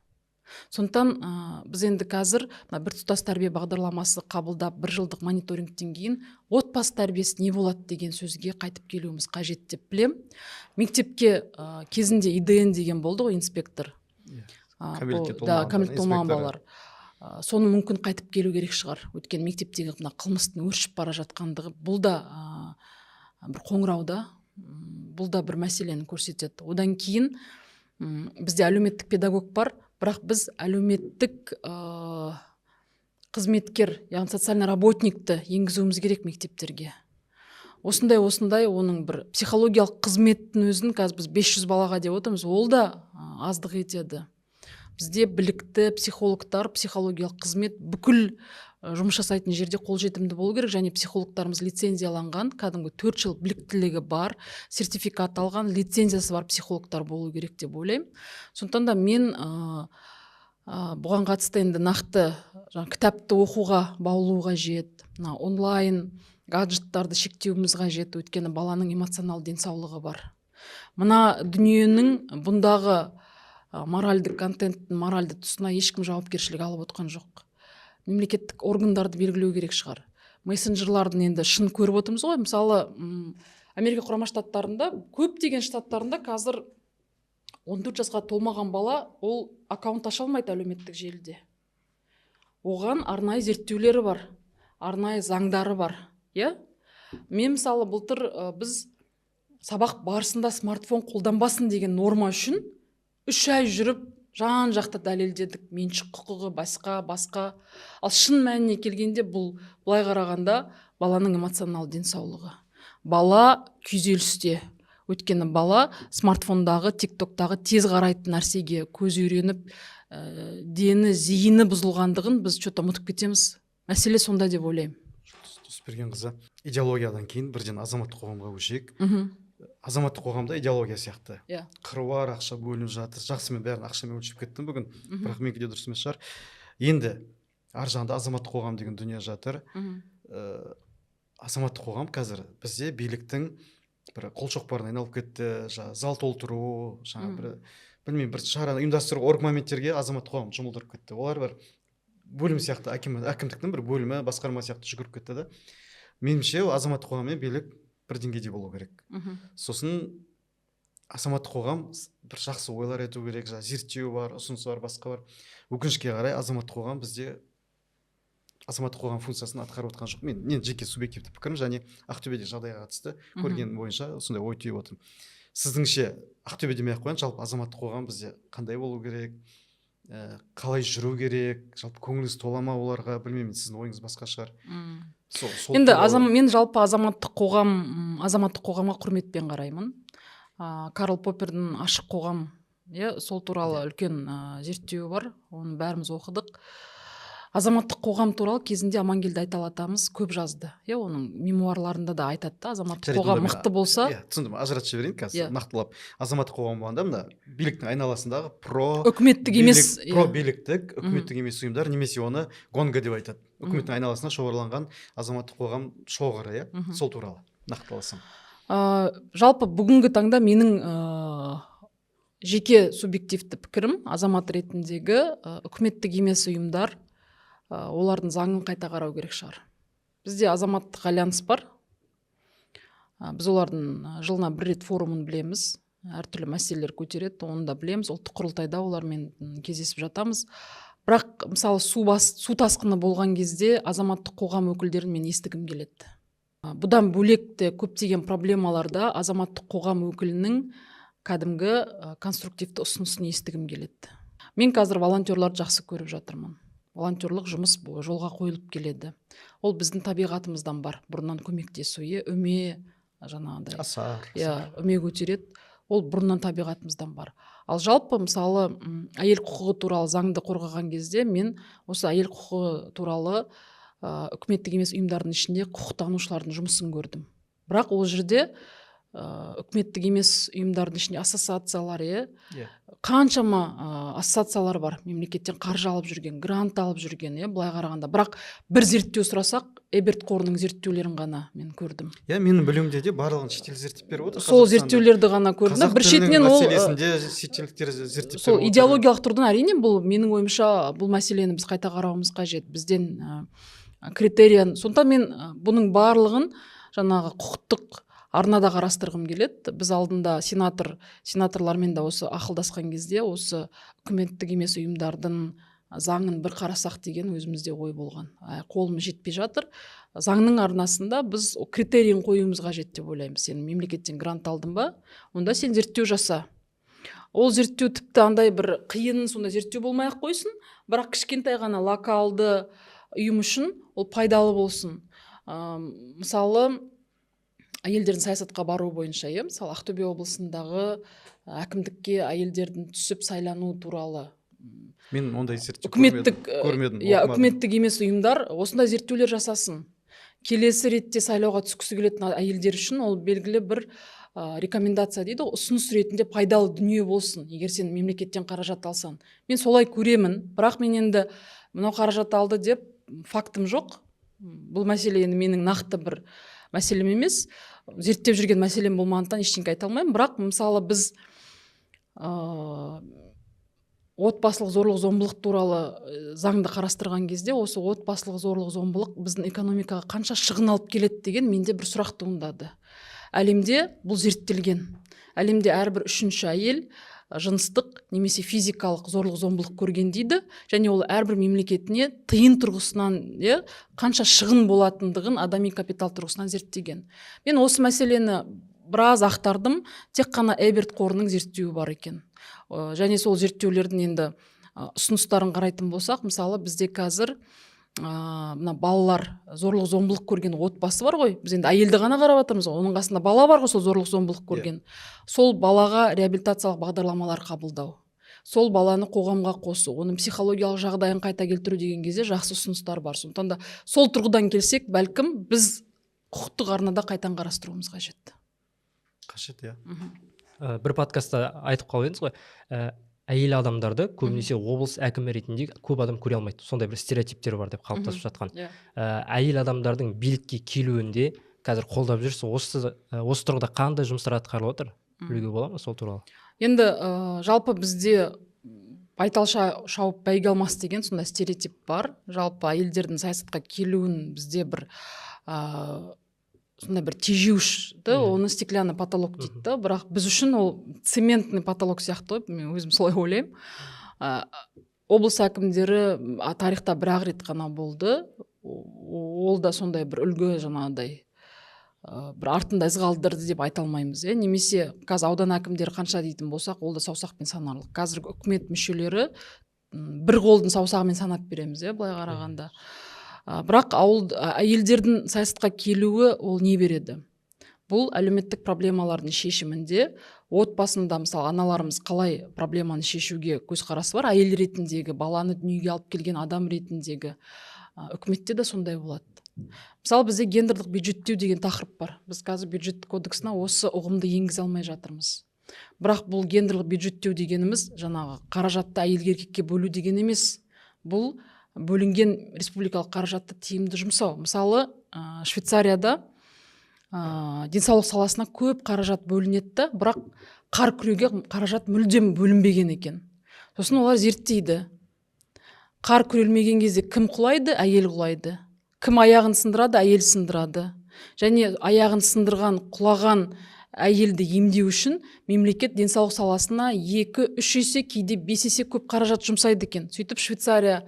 Сондықтан біз енді қазір біртұтас тәрбие бағдарламасы қабылдап бір жылдық мониторингтен кейін отбасы тәрбиесі не болады деген сөзге қайтып келуіміз қажет деп білем. Мектепке кезінде ИДН деген болды ғой, инспектор. Кәмелетке толмаған балалар. Соны мүмкін қайтып келу керек шығар. Өйткені мектептегі қылмыстың өршіп бара жатқандығы бұл да бір қоңырауда, бұл да бір мәселені көрсетеді. Одан кейін бізде әлеуметтік педагог бар, бірақ біз әлеуметтік қызметкер, яғни социальный работникті енгізуіміз керек мектептерге. Осындай оның бір психологиялық қызметтің өзін қазір біз 500 балаға деп отырмыз, ол да аздық етеді. Бізде білікті психологтар, психологиялық қызмет бүкіл жұмыс жасайтын жерде қолжетімді болу керек, және психологтарымыз лицензияланған, кәдімгі 4 жыл біліктілігі бар, сертификат алған, лицензиясы бар психологтар болу керек деп ойлаймын. Сондықтан да мен Бұған қатысты енді нақты кітапты оқуға баулу қажет, онлайн гаджеттарды шектеуіміз қажет, өйткені баланың эмоционал денсаулығы бар. Мына дүниенің бұндағы моральдық контенттің моральды тұсына ешкім жауапкершілік алып отқан жоқ. Мемлекеттік органдарды белгілеу керек шығар. Мессенджерлардың енді шын көріп отырмыз ғой. Мысалы, Америка құрама штаттарында, көптеген штаттарында қазір 14 жасқа толмаған бала ол аккаунт аша алмайды әлеуметтік желіде. Оған арнайы зерттеулері бар, арнайы заңдары бар. Мен мысалы былтыр біз сабақ барысында смартфон қолданбасын деген норма үшін 3 ай жүріп жан жақта дәлелдедік, меншік құқығы басқа. Ал шын мәніне келгенде бұл былай қарағанда баланың эмоционал денсаулығы. Бала күйзелісте. Өйткені бала смартфондағы, тиктоктағы тез қарайтын нәрсеге көз үйреніп, дені, зейіні бұзылғандығын біз что-то ұмытып кетеміз. Мәселе сонда деп ойлаймын. Құсбергенқызы, идеологиядан кейін бірден азаматтық қоғамға көшейік. Азаматтық қоғамда идеология сияқты. Қыруар ақша бөлініп жатыр. Жақсы, мен бәрін ақшамен өлшеп кеттім бүгін, бірақ менікі де дұрыс емес шығар. Енді ар жағында азаматтық қоғам деген дүние жатыр. Азаматтық қоғам қазір бізде биліктің бір қолшоқпарына айналып кетті, зал толтыру, білмеймін, бір шараны ұйымдастыру оргмоменттерге азаматтық қоғам жұмылдырып кетті. Олар бір бөлім сияқты, әкімдіктің бір бөлімі, басқарма сияқты жүгіріп кетті да. Меніңше азаматтық қоғам мен билік бір деңгейде болу керек. Сосын азаматтық қоғам бір жақсы ойлар ету керек, зерттеу бар, ұсыныс бар, басқа бар. Өкінішке қарай азаматтық қоғам бізде азаматтық қоғам функциясын атқарып отқан жоқ. Мен жеке субъективті пікірім, және Ақтөбеде жағдайға қатысты көрген бойынша сондай ой түйіп отырмын. Сіздіңше Ақтөбеде демей-ақ қояйын, жалпы азаматтық қоғам бізде қандай болу керек, қалай жүру керек, жалпы көңіліңіз тола ма оларға, білмеймін, сіздің ойыңыз басқа шығар. Енді мен жалпы азаматтық қоғамға құрметпен қараймын. Карл Поппердің ашық қоғам, сол туралы үлкен зерттеуі бар, оны бәріміз оқыдық. Азаматтық қоғам туралы кезінде Амангелді Айталы-атамыз көп жазды. Оның мемуарларында да айтады, азаматтық қоғам мықты болса. Түсіндім, ажыратып жіберейін қазір, нақтылап. Азаматтық қоғам болғанда мына биліктің айналасындағы үкіметтік емес, биліктік, үкіметтік емес ұйымдар, немесе оны гонга деп айтады. Үкіметтің айналасына шоғырланған азаматтық қоғам шоғыры, сол туралы нақтыласам. Жалпы бүгінгі таңда менің жеке субъективті пікірім, азамат ретіндегі үкіметтік емес ұйымдар олардың заңын қайта қарау керек шығар. Бізде азаматтық альянс бар. Біз олардың жылына бір рет форумын білеміз. Әртүрлі мәселелер көтереді, оны да білеміз. Ұлттық құрылтайда олармен кездесіп жатамыз. Бірақ мысалы су тасқыны болған кезде азаматтық қоғам өкілдерін мен естігім келеді. Бұдан бөлек те көптеген проблемаларда азаматтық қоғам өкілінің кәдімгі конструктивті ұсынысын естігім келеді. Мен қазір волонтерларды жақсы көріп жатырмын. Волонтерлық жұмыс жолға қойылып келеді. Ол біздің табиғатымыздан бар. Бұрыннан көмектесу, үме жаңағыдай. Үме көтереді. Ол бұрыннан табиғатымыздан бар. Ал жалпы мысалы әйел құқығы туралы заңды қорғаған кезде мен осы әйел құқығы туралы үкіметтік емес ұйымдардың ішінде құқықтанушылардың жұмысын көрдім. Бірақ ол жерде үкіметтік емес ұйымдардың ішінде ассоциациялар, қаншама ассоциациялар бар, мемлекеттен қаржы алып жүрген, грант алып жүрген, былай қарағанда. Бірақ бір зерттеу сұрасақ, Эберт қорының зерттеулерін ғана мен көрдім. Менің білуімде де барлығын шетел зерттеп беріп отыр. Сол зерттеулерді ғана көрдім. Бір шетінен ол сол идеологиялық тұрғыдан әрине бұл менің ойымша бұл мәселені біз қайта қарауымыз қажет. Бізден критериян. Сондықтан мен бұның барлығын жаңағы құқықтық арнада қарастырғым келеді. Біз алдында сенаторлармен да осы ақылдасқан кезде осы үкіметтік емес ұйымдардың заңын бір қарасақ деген өзімізде ой болған. Қолымыз жетпей жатыр. Заңның арнасында біз критерийін қоюымыз қажет деп ойлаймыз. Сен мемлекеттен грант алдың ба, онда сен зерттеу жаса. Ол зерттеу тіпті андай бір қиын сонда зерттеу болмай-ақ қойсын, бірақ кішкентай ғана локалды ұйым үшін ол пайдалы болсын. Мысалы, әйелдердің саясатқа бару бойынша, мысалы Ақтөбе облысындағы әкімдікке әйелдердің түсіп сайлану туралы. Мен ондай зерттеу көрмедім. Үкіметтік емес ұйымдар осындай зерттеулер жасасын. Келесі ретте сайлауға түскісі келетін әйелдер үшін ол белгілі бір рекомендация дейді ғой, ұсыныс ретінде пайдалы дүние болсын егер сен мемлекеттен қаражат алсаң. Мен солай көремін, бірақ мен енді мынау қаражат алды деп фактым жоқ. Бұл мәселе енді менің нақты бір мәселем емес, зерттеп жүрген мәселем болмағандықтан ештеңе айта алмаймын. Бірақ мысалы біз отбасылық зорлық зомбылық туралы заңды қарастырған кезде осы отбасылық зорлық зомбылық біздің экономикаға қанша шығын алып келеді деген менде бір сұрақ туындады. Әлемде бұл зерттелген. Әлемде әрбір үшінші әйел жыныстық немесе физикалық зорлық зомбылық көрген дейді, және ол әрбір мемлекетіне тиын тұрғысынан қанша шығын болатындығын адами капитал тұрғысынан зерттеген. Мен осы мәселені біраз ақтардым, тек қана Эберт қорының зерттеуі бар екен. Және сол зерттеулердің енді ұсыныстарын қарайтын болсақ, мысалы бізде қазір мына балалар зорлық зомбылық көрген отбасы бар ғой, біз енді әйелді ғана қарап жатырмыз ғой, оның қасында бала бар ғой, сол зорлық зомбылық көрген. Сол балаға реабилитациялық бағдарламалар қабылдау, сол баланы қоғамға қосу, оның психологиялық жағдайын қайта келтіру деген кезде жақсы ұсыныстар бар. Сондықтан да сол тұрғыдан келсек, бәлкім біз құқықтық арнада қайтан қарастыруымыз қажет. Бір подкастта айтып қалып едіңіз ғой, әйел адамдарды көбінесе облыс әкімі ретінде көп адам көре алмайды. Сондай бір стереотиптер бар деп қалыптасып жатқан. Әйел адамдардың билікке келуінде қазір қолдап жүрсіз, осы тұрғыда қандай жұмыстар атқарылып отыр? Білуге бола ма сол туралы? Енді жалпы бізде байтал шауып бәйге алмас деген сондай стереотип бар. Жалпы әйелдердің саясатқа келуін бізде бір сондай бір тежеушті, оны стеклянный потолок дейді да, бірақ біз үшін ол цементный потолок сияқты, мен өзім солай ойлаймын. Облыс әкімдері тарихта бір-ақ рет қана болды, ол да сондай бір үлгі жаңағыдай бір артында із қалдырды деп айта алмаймыз. Немесе қазір аудан әкімдері қанша дейтін болсақ, ол да саусақпен санарлық. Қазіргі үкімет мүшелері бір қолдың саусағымен санап береміз, былай қарағанда. Бірақ әйелдердің саясатқа келуі ол не береді? Бұл әлеуметтік проблемалардың шешімінде отбасында мысалы аналарымыз қалай проблеманы шешуге көзқарасы бар, әйел ретіндегі, баланы дүниеге алып келген адам ретіндегі, үкіметте де сондай болады. Мысалы бізде гендерлік бюджеттеу деген тақырып бар. Біз қазір бюджет кодексіне осы ұғымды енгізе алмай жатырмыз. Бірақ бұл гендерлік бюджеттеу дегеніміз жаңағы қаражатты әйелге еркекке бөлу деген емес. Бұл бөлінген республикалық қаражатты тиімді жұмсау. Мысалы Швейцарияда денсаулық саласына көп қаражат бөлінеді, бірақ қар күреуге қаражат мүлдем бөлінбеген екен. Сосын олар зерттейді. Қар күрелмеген кезде кім құлайды? Әйел құлайды. Кім аяғын сындырады? Әйел сындырады. Және аяғын сындырған, құлаған әйелді емдеу үшін мемлекет денсаулық саласына 2-3 есе, кейде 5 есе көп қаражат жұмсайды екен. Сөйтіп Швейцария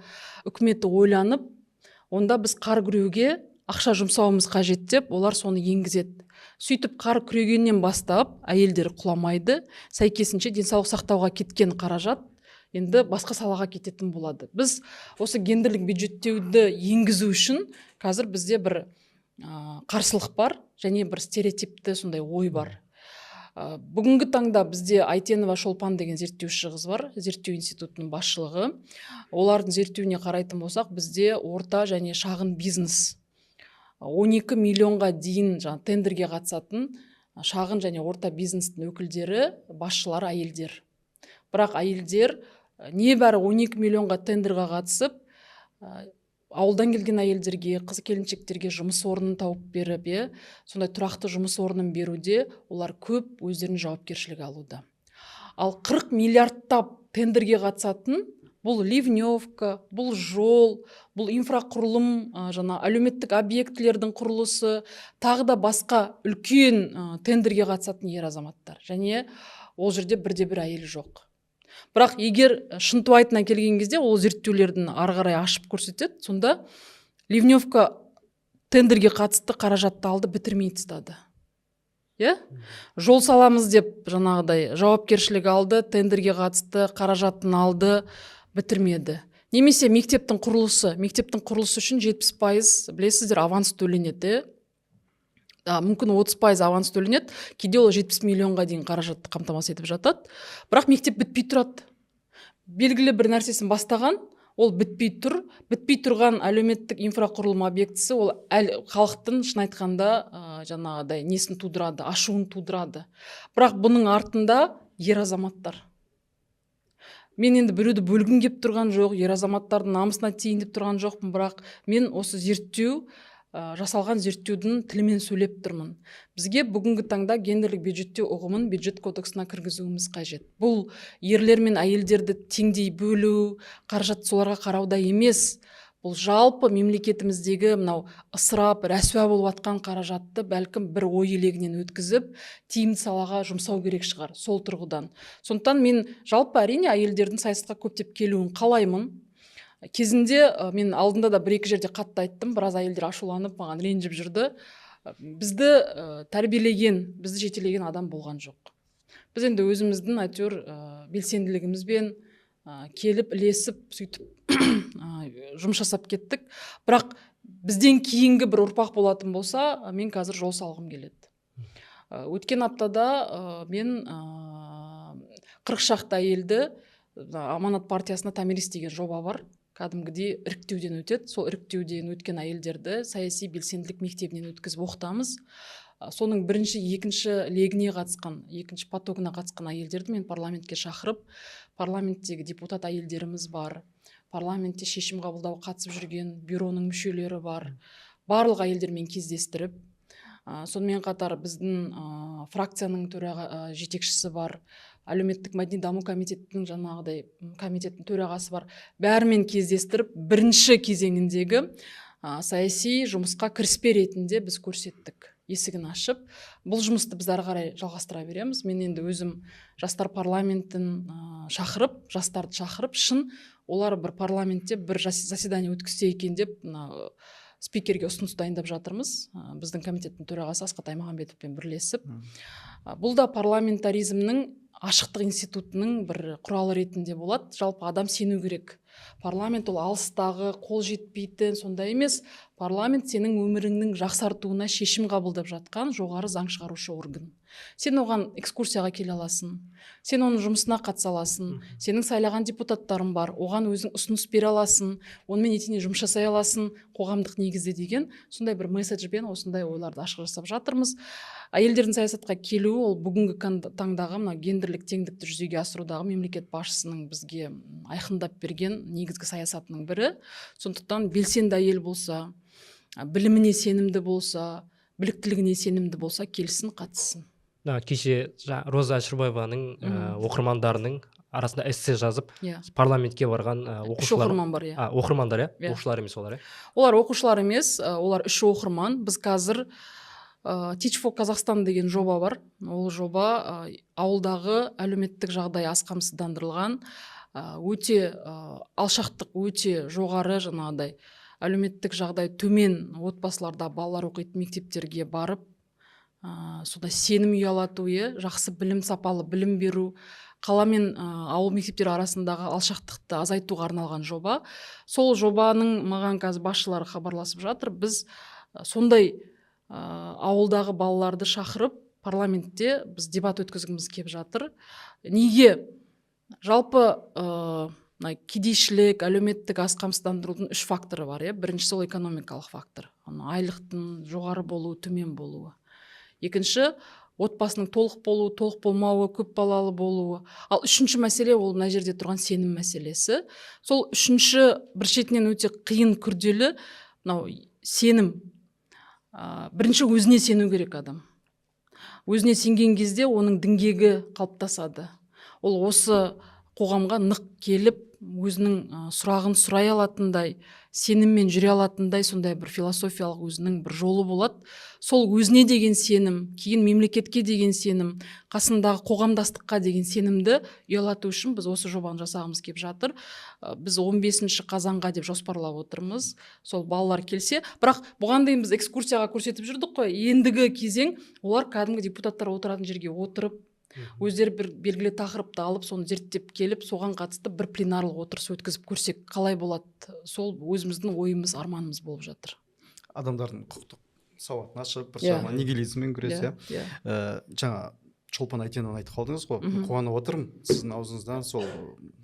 үкіметі ойланып, онда біз қар күреуге ақша жұмсауымыз қажет деп, олар соны енгізеді. Сөйтіп қар күрегеннен бастап әйелдер құламайды, сәйкесінше денсаулық сақтауға кеткен қаражат енді басқа салаға кететін болады. Біз осы гендерлік бюджеттеуді енгізу үшін қазір бізде бір қарсылық бар, және бір стереотипті сондай ой бар. Бүгінгі таңда бізде Айтенова Шолпан деген зерттеуші қыз бар, зерттеу институтының басшылығы. Олардың зерттеуіне қарайтын болсақ, бізде орта және шағын бизнес 12 миллионға дейін тендерге қатысатын шағын және орта бизнестің өкілдері, басшылары әйелдер. Бірақ әйелдер небәрі 12 миллионға тендерға қатысып, ауылдан келген әйелдерге, қыз келіншектерге жұмыс орнын тауып беріп, сондай тұрақты жұмыс орнын беруде олар көп өздерінің жауапкершілік алуда. Ал 40 миллиардтап тендерге қатысатын бұл ливневка, бұл жол, бұл инфрақұрылым, әлеуметтік объектілердің құрылысы, тағы да басқа үлкен тендерге қатысатын ер азаматтар. Және ол жерде бірде-бір әйел жоқ. Бірақ егер шынтуайтына келген кезде ол зерттеулердің ары қарай ашып көрсетеді, сонда ливневка тендерге қатысты қаражатты алды, бітірмей тастады. Жол саламыз деп жаңағыдай жауапкершілік алды, тендерге қатысты қаражатын алды, бітірмеді. Немесе мектептің құрылысы үшін 70% білесіздер аванс төленеді. Мүмкін 30% аванс төленеді, кейде ол 70 миллионға дейін қаражатты қамтамасыз етіп жатады. Бірақ мектеп бітпей тұрады. Белгілі бір нәрсесін бастаған, ол бітпей тұрған әлеуметтік инфрақұрылым объектісі ол халықтың шын айтқанда жаңағыдай несін тудырады, ашуын тудырады. Бірақ бұның артында ер азаматтар. Мен енді біреуді бөлгім кеп тұрған жоқ, ер азаматтардың намысына тиейін деп тұрған жоқпын, бірақ мен осы жасалған зерттеудің тілімен сөйлеп тұрмын. Бізге бүгінгі таңда гендерлік бюджеттеу ұғымын бюджет кодексына кіргізуіміз қажет. Бұл ерлер мен әйелдерді теңдей бөлу, қаражат соларға қарауда емес. Бұл жалпы мемлекетіміздегі мынау ысырап, рәсуа болып атқан қаражатты бәлкім бір ой елегінен өткізіп, тиімді салаға жұмсау керек шығар, сол тұрғыдан. Сондықтан мен жалпы әрине әйелдердің сайысқа көптеп келуін қалаймын. Кезінде мен алдында да бір-екі жерде қатты айттым, біраз әйелдер ашуланып маған ренжіп жүрді. Бізді тәрбиелеген, бізді жетелеген адам болған жоқ. Біз енді өзіміздің әйтеуір белсенділігімізбен келіп ілесіп сөйтіп жұмыс жасап кеттік. Бірақ бізден кейінгі бір ұрпақ болатын болса, мен қазір жол салғым келеді. Өткен аптада мен 40 шақты әйелді Аманат партиясына Томирис деген жоба бар. Кәдімгідей іріктеуден өтеді. Сол іріктеуден өткен әйелдерді саяси белсенділік мектебінен өткізіп оқытамыз. Соның бірінші, екінші легіне қатысқан, екінші потогына қатысқан әйелдерді мен парламентке шақырып, парламенттегі депутат әйелдеріміз бар, парламентте шешім қабылдауға қатысып жүрген бюроның мүшелері бар, барлық әйелдермен кездестіріп, сонымен қатар біздің фракцияның жетекшісі бар, әлеуметтік мәдени даму комитетінің жаңағыдай комитеттің төрағасы бар, бәрімен кездестіріп, бірінші кезеңіндегі саяси жұмысқа кіріспе ретінде біз көрсеттік, есігін ашып. Бұл жұмысты біз ары қарай жалғастыра береміз. Мен енді өзім жастар парламентін жастарды шақырып, шын олар бір парламентте бір заседание өткізсе екен деп спикерге ұсыныс дайындап жатырмыз. Біздің комитеттің төрағасы Асхат Аймағамбетовпен бірлесіп. Бұл да парламентаризмнің ашықтық институтының бір құралы ретінде болады. Жалпы адам сену керек. Парламент ол алыстағы, қол жетпейтін, сондай емес. Парламент сенің өміріңнің жақсартуына шешім қабылдап жатқан жоғары заң шығарушы орган. Сен оған экскурсияға келе аласың, сен оның жұмысына қатыса аласың, сенің сайлаған депутаттарың бар, оған өзің ұсыныс бере аласың, онымен етене жұмыс жасай аласың, қоғамдық негізде деген сондай бір месседжбен осындай ойларды ашық жасап жатырмыз. Әйелдердің саясатқа келуі ол бүгінгі таңдағы гендерлік теңдікті жүзеге асырудағы мемлекет басшысының бізге айқындап берген негізгі саясатының бірі. Сондықтан белсенді әйел болса, біліміне сенімді болса, біліктілігіне сенімді болса, келсін, қатыссын. Кеше Роза Әшірбаеваның оқырмандарының арасында эссе жазып, парламентке барған оқушылар. Оқырман бар, оқырмандар, оқушылар емес олар. Олар оқушылар емес, олар 3 оқырман. Біз қазір Teach for Kazakhstan деген жоба бар. Ол жоба ауылдағы әлеуметтік жағдай аз қамсыздандырылған, өте алшақтық өте жоғары жаңағыдай әлеуметтік жағдай төмен отбасыларда балалар оқитын мектептерге барып, сода сенім ұялату, жақсы білім, сапалы білім беру, қала мен ауыл мектептері арасындағы алшақтықты азайтуға арналған жоба. Сол жобаның маған қазір басшылары хабарласып жатыр. Біз сондай ауылдағы балаларды шақырып парламентте біз дебат өткізгіміз келіп жатыр. Неге? Жалпы кедейшілік, әлеуметтік аз қамсыздандырудың 3 факторы бар. Біріншісі ол экономикалық фактор. Айлықтың жоғары болуы, төмен болуы. Екінші, отбасының толық болуы, толық болмауы, көп балалы болуы. Ал үшінші мәселе ол мына жерде тұрған сенім мәселесі. Сол үшінші бір шетінен өте қиын, күрделі сенім. Бірінші өзіне сену керек адам. Өзіне сенген кезде оның діңгегі қалыптасады. Ол осы қоғамға нық келіп, өзінің сұрағын сұрай алатындай, сеніммен жүре алатындай сондай бір философиялық өзінің бір жолы болады. Сол өзіне деген сенім, кейін мемлекетке деген сенім, қасындағы қоғамдастыққа деген сенімді ұялату үшін біз осы жобаны жасағымыз келіп жатыр. Біз 15 қазанға деп жоспарлап отырмыз. Сол балалар келсе, бірақ бұған дейін біз экскурсияға көрсетіп жүрдік қой. Ендігі кезең олар кәдімгі депутаттар отыратын жерге отырып, өздері бір белгілі тақырыпты алып, соны зерттеп келіп, соған қатысты бір пленарлық отырыс өткізіп көрсек қалай болады? Сол өзіміздің ойымыз, арманымыз болып жатыр. Адамдардың құқықтық сауатын ашып, бір жағынан нигилизммен күрес. Жаңа Шолпан Айтенованы айтып қалдыңыз ғой. Қуанып отырмын сіздің аузыңыздан сол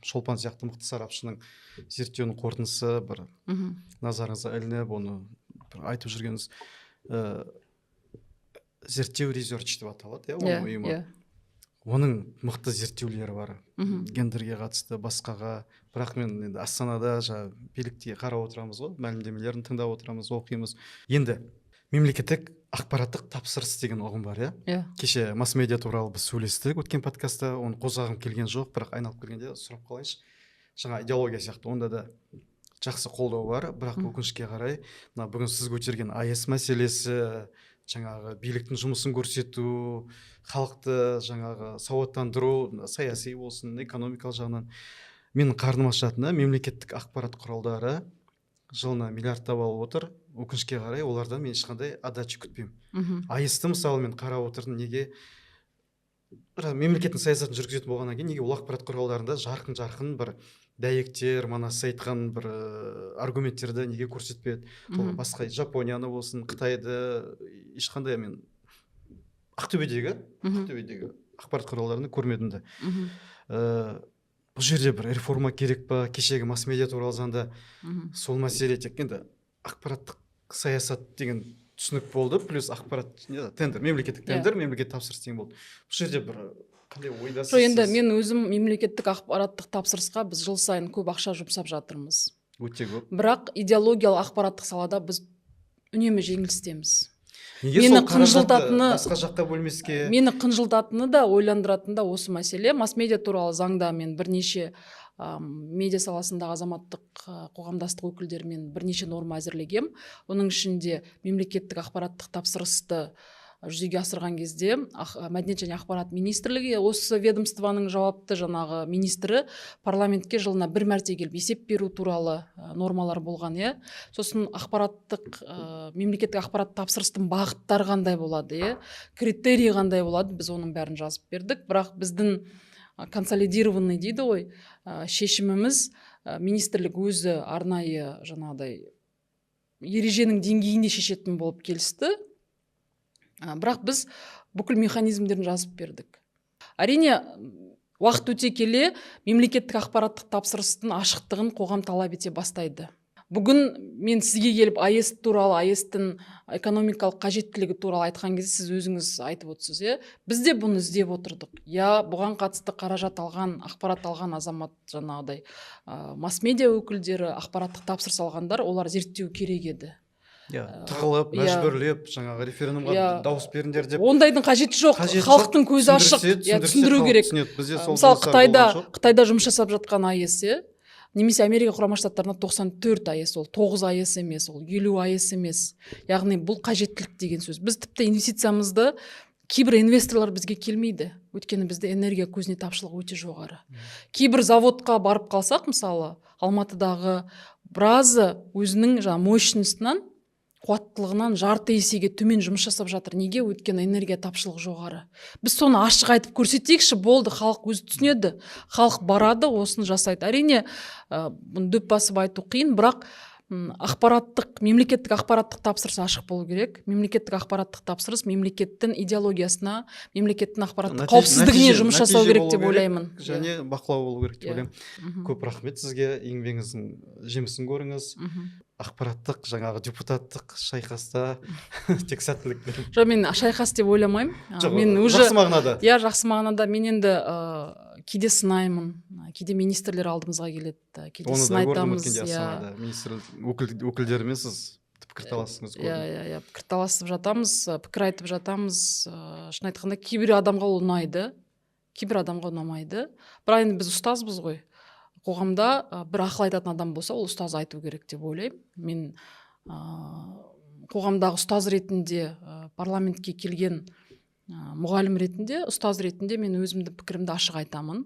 Шолпан сияқты мықты сарапшының зерттеуінің қорытындысы бір назарыңызға ілініп, оны бір айтып жүргеніңіз. Зерттеу резерч деп аталады, оның ұйымы. Оның мықты зерттеулері бар, гендерге қатысты, басқаға. Бірақ мен енді Астанада билікте қарап отырамыз ғой, мәлімдемелерін тыңдап отырамыз, оқимыз. Енді мемлекеттік ақпараттық тапсырыс деген ұғым бар, Кеше масс-медиа туралы біз сөйлестік өткен подкастта, оны қозғағым келген жоқ, бірақ айналып келгенде сұрап қалайыншы. Жаңа идеология сияқты, онда да жақсы қолдау бар, бірақ өкінішке қарай, бүгін сіз көтерген АЭС мәселесі, жаңағы биліктің жұмысын көрсету, халықты жаңағы сауаттандыру, саяси болсын, экономикалық жағынан, менің қарным ашатыны мемлекеттік ақпарат құралдары жылына миллиардтап алып отыр. Өкінішке қарай олардан мен ешқандай отдача күтпеймін. АЭС-ті мысалы мен қарап отырдым, неге мемлекеттің саясатын жүргізетін болғаннан кейін неге ол ақпарат құралдарында жарқын бір дәйектер, сіз айтқан бір аргументтерді неге көрсетпеді? Басқа Жапонияны болсын, Қытайды, ешқандай мен Ақтөбедегі ақпарат құралдарында көрмедім де. Бұл жерде бір реформа керек па? Кешегі масс-медиа туралы заңда сол мәселе тек енді ақпараттық саясат деген түсінік болды, плюс ақпарат тендер, мемлекеттік тендер, мемлекет тапсырыс деген болды. Бұл жерде бір қандай ойдасыз? Жоқ, енді мен өзім мемлекеттік ақпараттық тапсырысқа біз жыл сайын көп ақша жұмсап жатырмыз. Өте көп. Бірақ идеологиялық ақпараттық салада біз үнемі жеңілістеміз. Мені басқа жаққа бөлмеске? Мені қынжылтатыны да, ойландыратыны да осы мәселе. Масс-медиа туралы заңда мен бірнеше медиа саласындағы азаматтық қоғамдастық өкілдерімен бірнеше норма әзірлегем. Оның ішінде мемлекеттік ақпараттық тапсырысты жүзеге асырған кезде Мәдениет және ақпарат министрлігі, осы ведомствоның жауапты жаңағы министрі парламентке жылына бір мәрте келіп есеп беру туралы нормалар болған. Сосын мемлекеттік ақпарат тапсырыстың бағыттары қандай болады, критерий қандай болады, біз оның бәрін жазып бердік. Бірақ біздің консолидированный дейді ғой, шешіміміз министрлік өзі арнайы жаңағыдай ереженің деңгейінде шешетін болып келісті. Бірақ біз бүкіл механизмдерін жазып бердік. Әрине, уақыт өте келе мемлекеттік ақпараттық тапсырыстың ашықтығын қоғам талап ете бастайды. Бүгін мен сізге келіп АЭС туралы, АЭС-тің экономикалық қажеттілігі туралы айтқан кезде сіз өзіңіз айтып отырсыз, біз де бұны іздеп отырдық. Бұған қатысты қаражат алған, ақпарат алған азамат, жаңағыдай масс-медиа өкілдері, ақпараттық тапсырыс алғандар, олар зерттеу керек еді. Тығылып, мәжбүрлеп, жаңағы референдумға дауыс беріңдер деп. Ондайдың қажеті жоқ. Халықтың көзі ашық, түсіндіру керек. Мысалы, Қытайда жұмыс жасап жатқан АЭС, немесе Америка құрама штаттарында 94 АЭС, ол 9 АЭС емес, ол 50 АЭС емес. Яғни бұл қажеттілік деген сөз. Біз тіпті инвестициямызды кейбір инвесторлар бізге келмейді. Өйткені бізде энергия көзіне тапшылық өте жоғары. Кейбір заводқа барып қалсақ, мысалы, Алматыдағы біразы өзінің мощностьнан, қуаттылығынан жарты есеге төмен жұмыс жасап жатыр. Неге? Өйткені энергия тапшылық жоғары. Біз соны ашық айтып көрсетейікші, болды, халық өзі түсінеді. Халық барады, осыны жасайды. Әрине, бұны дөп басып айту қиын, бірақ мемлекеттік ақпараттық тапсырыс ашық болу керек. Мемлекеттік ақпараттық тапсырыс мемлекеттің идеологиясына, мемлекеттің ақпараттық қауіпсіздігіне жұмыс жасау керек деп ойлаймын. Және бақылау болу керек деп ойлаймын. Көп рахмет сізге, еңбегіңіздің жемісін көріңіз. Ақпараттық, жаңағы депутаттық шайқаста тек сәттілік беремін. Жоқ, мен шайқас деп ойламаймын. Жақсы мағынада. Жақсы мағынада. Мен енді кейде сынаймын, кейде министрлер алдымызға келеді, кейде сынайтамыз. Министр өкілдерімен сіз пікірталасыңыз. Пікірталасып жатамыз, пікір айтып жатамыз. Шын айтқанда, кейбір адамға ол ұнайды, кейбір адамға ұнамайды. Бірақ енді біз ұстазбыз ғой. Қоғамда бір ақыл айтатын адам болса, ол ұстаз айту керек деп ойлаймын. Мен қоғамдағы ұстаз ретінде, парламентке келген мұғалім ретінде, ұстаз ретінде мен өзімді пікірімді ашық айтамын.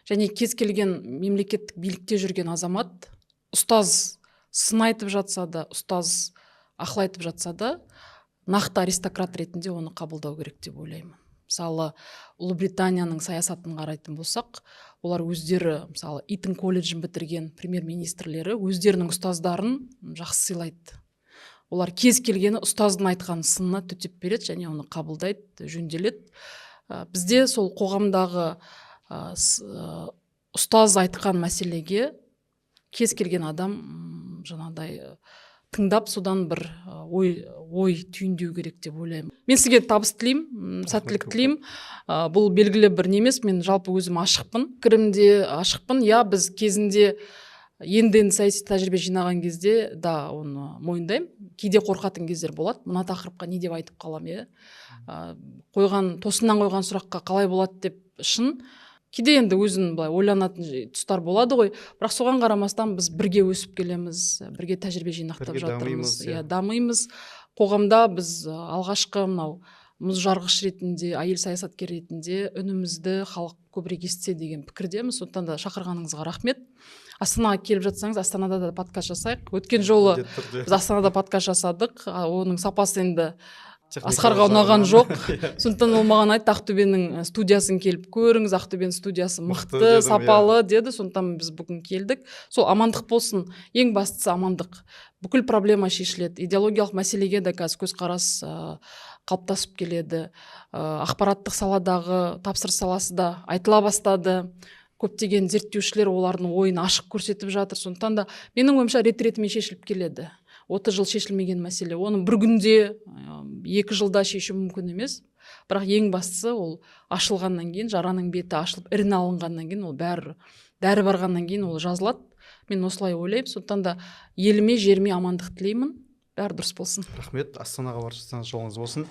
Және кез келген мемлекеттік билікте жүрген азамат, ұстаз сын айтып жатса да, ұстаз ақыл айтып жатса да, нақты аристократ ретінде оны қабылдау керек деп ойлаймын. Мысалы, Ұлыбританияның саясатын қарайтын болсақ, олар өздері, мысалы, Итон колледжін бітірген премьер-министрлері өздерінің ұстаздарын жақсы сыйлайды. Олар кез келгені ұстаздың айтқан сынына төтеп береді және оны қабылдайды, жөнделеді. бізде сол қоғамдағы ұстаз айтқан мәселеге кез келген адам жаңағыдай тыңдап содан бір ой түйіндеу керек деп ойлаймын. Мен сізге табыс тілеймін, сәттілік тілеймін. Бұл белгілі бір не емес, мен жалпы өзім ашықпын, пікірімде ашықпын. Я, біз кезінде енді саяси тәжірибе жинаған кезде да оны мойындаймын. Кейде қорқатын кездер болады. Мына тақырыпқа не деп айтып қалам, тосыннан қойған сұраққа қалай болады деп шын. Кейде енді өзін былай ойланатын тұстар болады ғой, бірақ соған қарамастан біз бірге өсіп келеміз, бірге тәжірибе жинақтап жатырмыз, дамимыз. Қоғамда біз алғашқы мынау мұз жарғыш ретінде, әйел саясаткер ретінде үнімізді халық көбірек естісе деген пікірдеміз. Сондықтан да шақырғаныңызға рахмет. Астанаға келіп жатсаңыз, Астанада да подкаст жасайық. Өткен жолы біз Астанада подкаст жасадық, оның сапасы енді Асқарға ұнаған жоқ. Сондықтан ол маған айтты, Ақтөбенің студиясын келіп көріңіз, Ақтөбенің студиясы мықты, сапалы деді. Сондықтан біз бүгін келдік. Сол амандық болсын. Ең бастысы амандық. Бүкіл проблема шешіледі. Идеологиялық мәселеге де қазір көзқарас қалыптасып келеді. Ақпараттық саладағы тапсырыс саласы да айтыла бастады. Көптеген зерттеушілер олардың ойын ашық көрсетіп жатыр. Сондықтан да менің ойымша рет-ретімен шешіліп келеді. 30 жыл шешілмеген мәселе. Оны бір күнде, 2 жылда шешу мүмкін емес. Бірақ ең бастысы ол ашылғаннан кейін, жараның беті ашылып, ірін алынғаннан кейін, ол дәрі барғаннан кейін ол жазылады. Мен осылай ойлаймын. Сондықтан да еліме, жеріме амандық тілеймін. Бәрі дұрыс болсын. Рахмет. Астанаға бара жатсаңыз жолыңыз болсын.